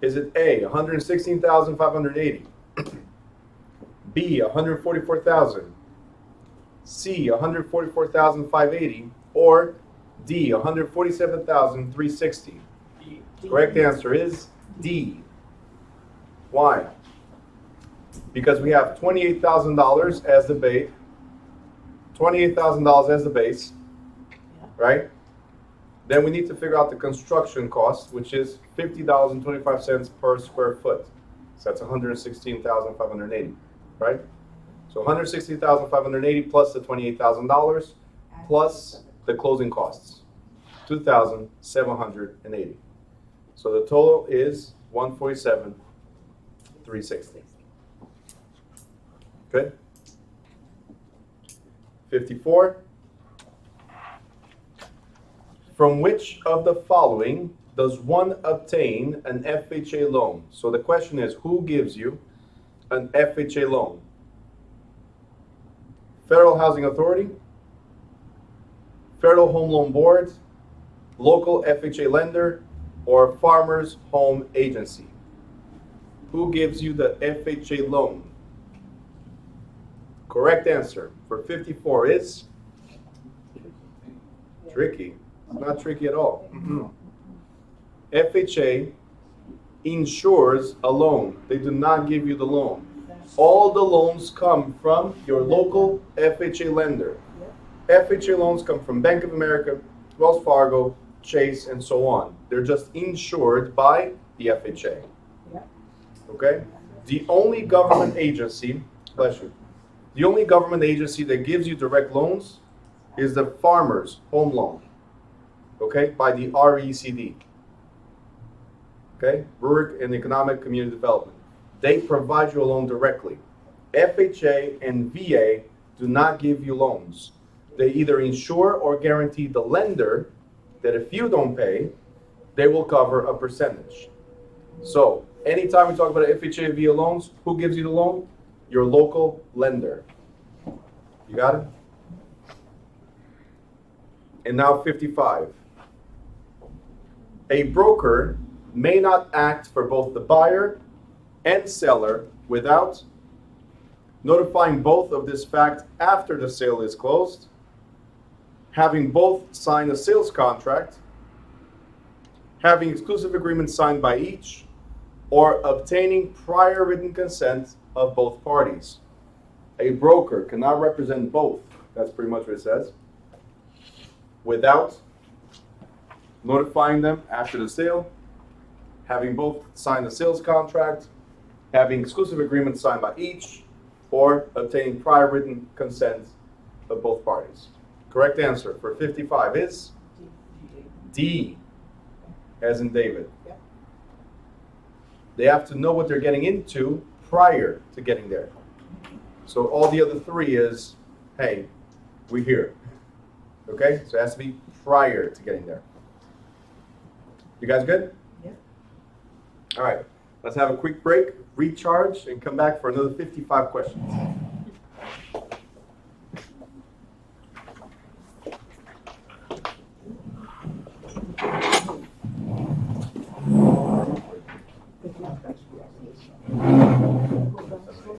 Is it A, 116,580, B, 144,000, C, 144,580, or D, 147,360? Correct answer is D. Why? Because we have $28,000 as the base, $28,000 as the base, right? Then we need to figure out the construction cost, which is $50.25 per square foot. So that's $116,580, right? So $116,580 plus the $28,000 plus the closing costs, $2,780. So the total is $147,360. Good? 54. From which of the following does one obtain an FHA loan? So the question is, who gives you an FHA loan? Federal Housing Authority, Federal Home Loan Board, local FHA lender, or Farmers Home Agency? Who gives you the FHA loan? Correct answer for 54 is tricky. It's not tricky at all. FHA insures a loan. They do not give you the loan. All the loans come from your local FHA lender. FHA loans come from Bank of America, Wells Fargo, Chase, and so on. They're just insured by the FHA. Yep. Okay? The only government agency, bless you, the only government agency that gives you direct loans is the Farmers Home Loan. Okay? By the RECD. Okay? Rural and Economic Community Development. They provide you a loan directly. FHA and VA do not give you loans. They either insure or guarantee the lender that if you don't pay, they will cover a percentage. So, anytime we talk about FHA VA loans, who gives you the loan? Your local lender. You got it? And now 55. A broker may not act for both the buyer and seller without notifying both of this fact after the sale is closed, having both sign a sales contract, having exclusive agreements signed by each, or obtaining prior written consent of both parties. A broker cannot represent both, that's pretty much what it says, without notifying them after the sale, having both sign a sales contract, having exclusive agreements signed by each, or obtaining prior written consent of both parties. Correct answer for 55 is D, as in David. Yep. They have to know what they're getting into prior to getting there. So all the other three is, hey, we're here. Okay? So it has to be prior to getting there. You guys good? Yep. All right. Let's have a quick break, recharge, and come back for another 55 questions.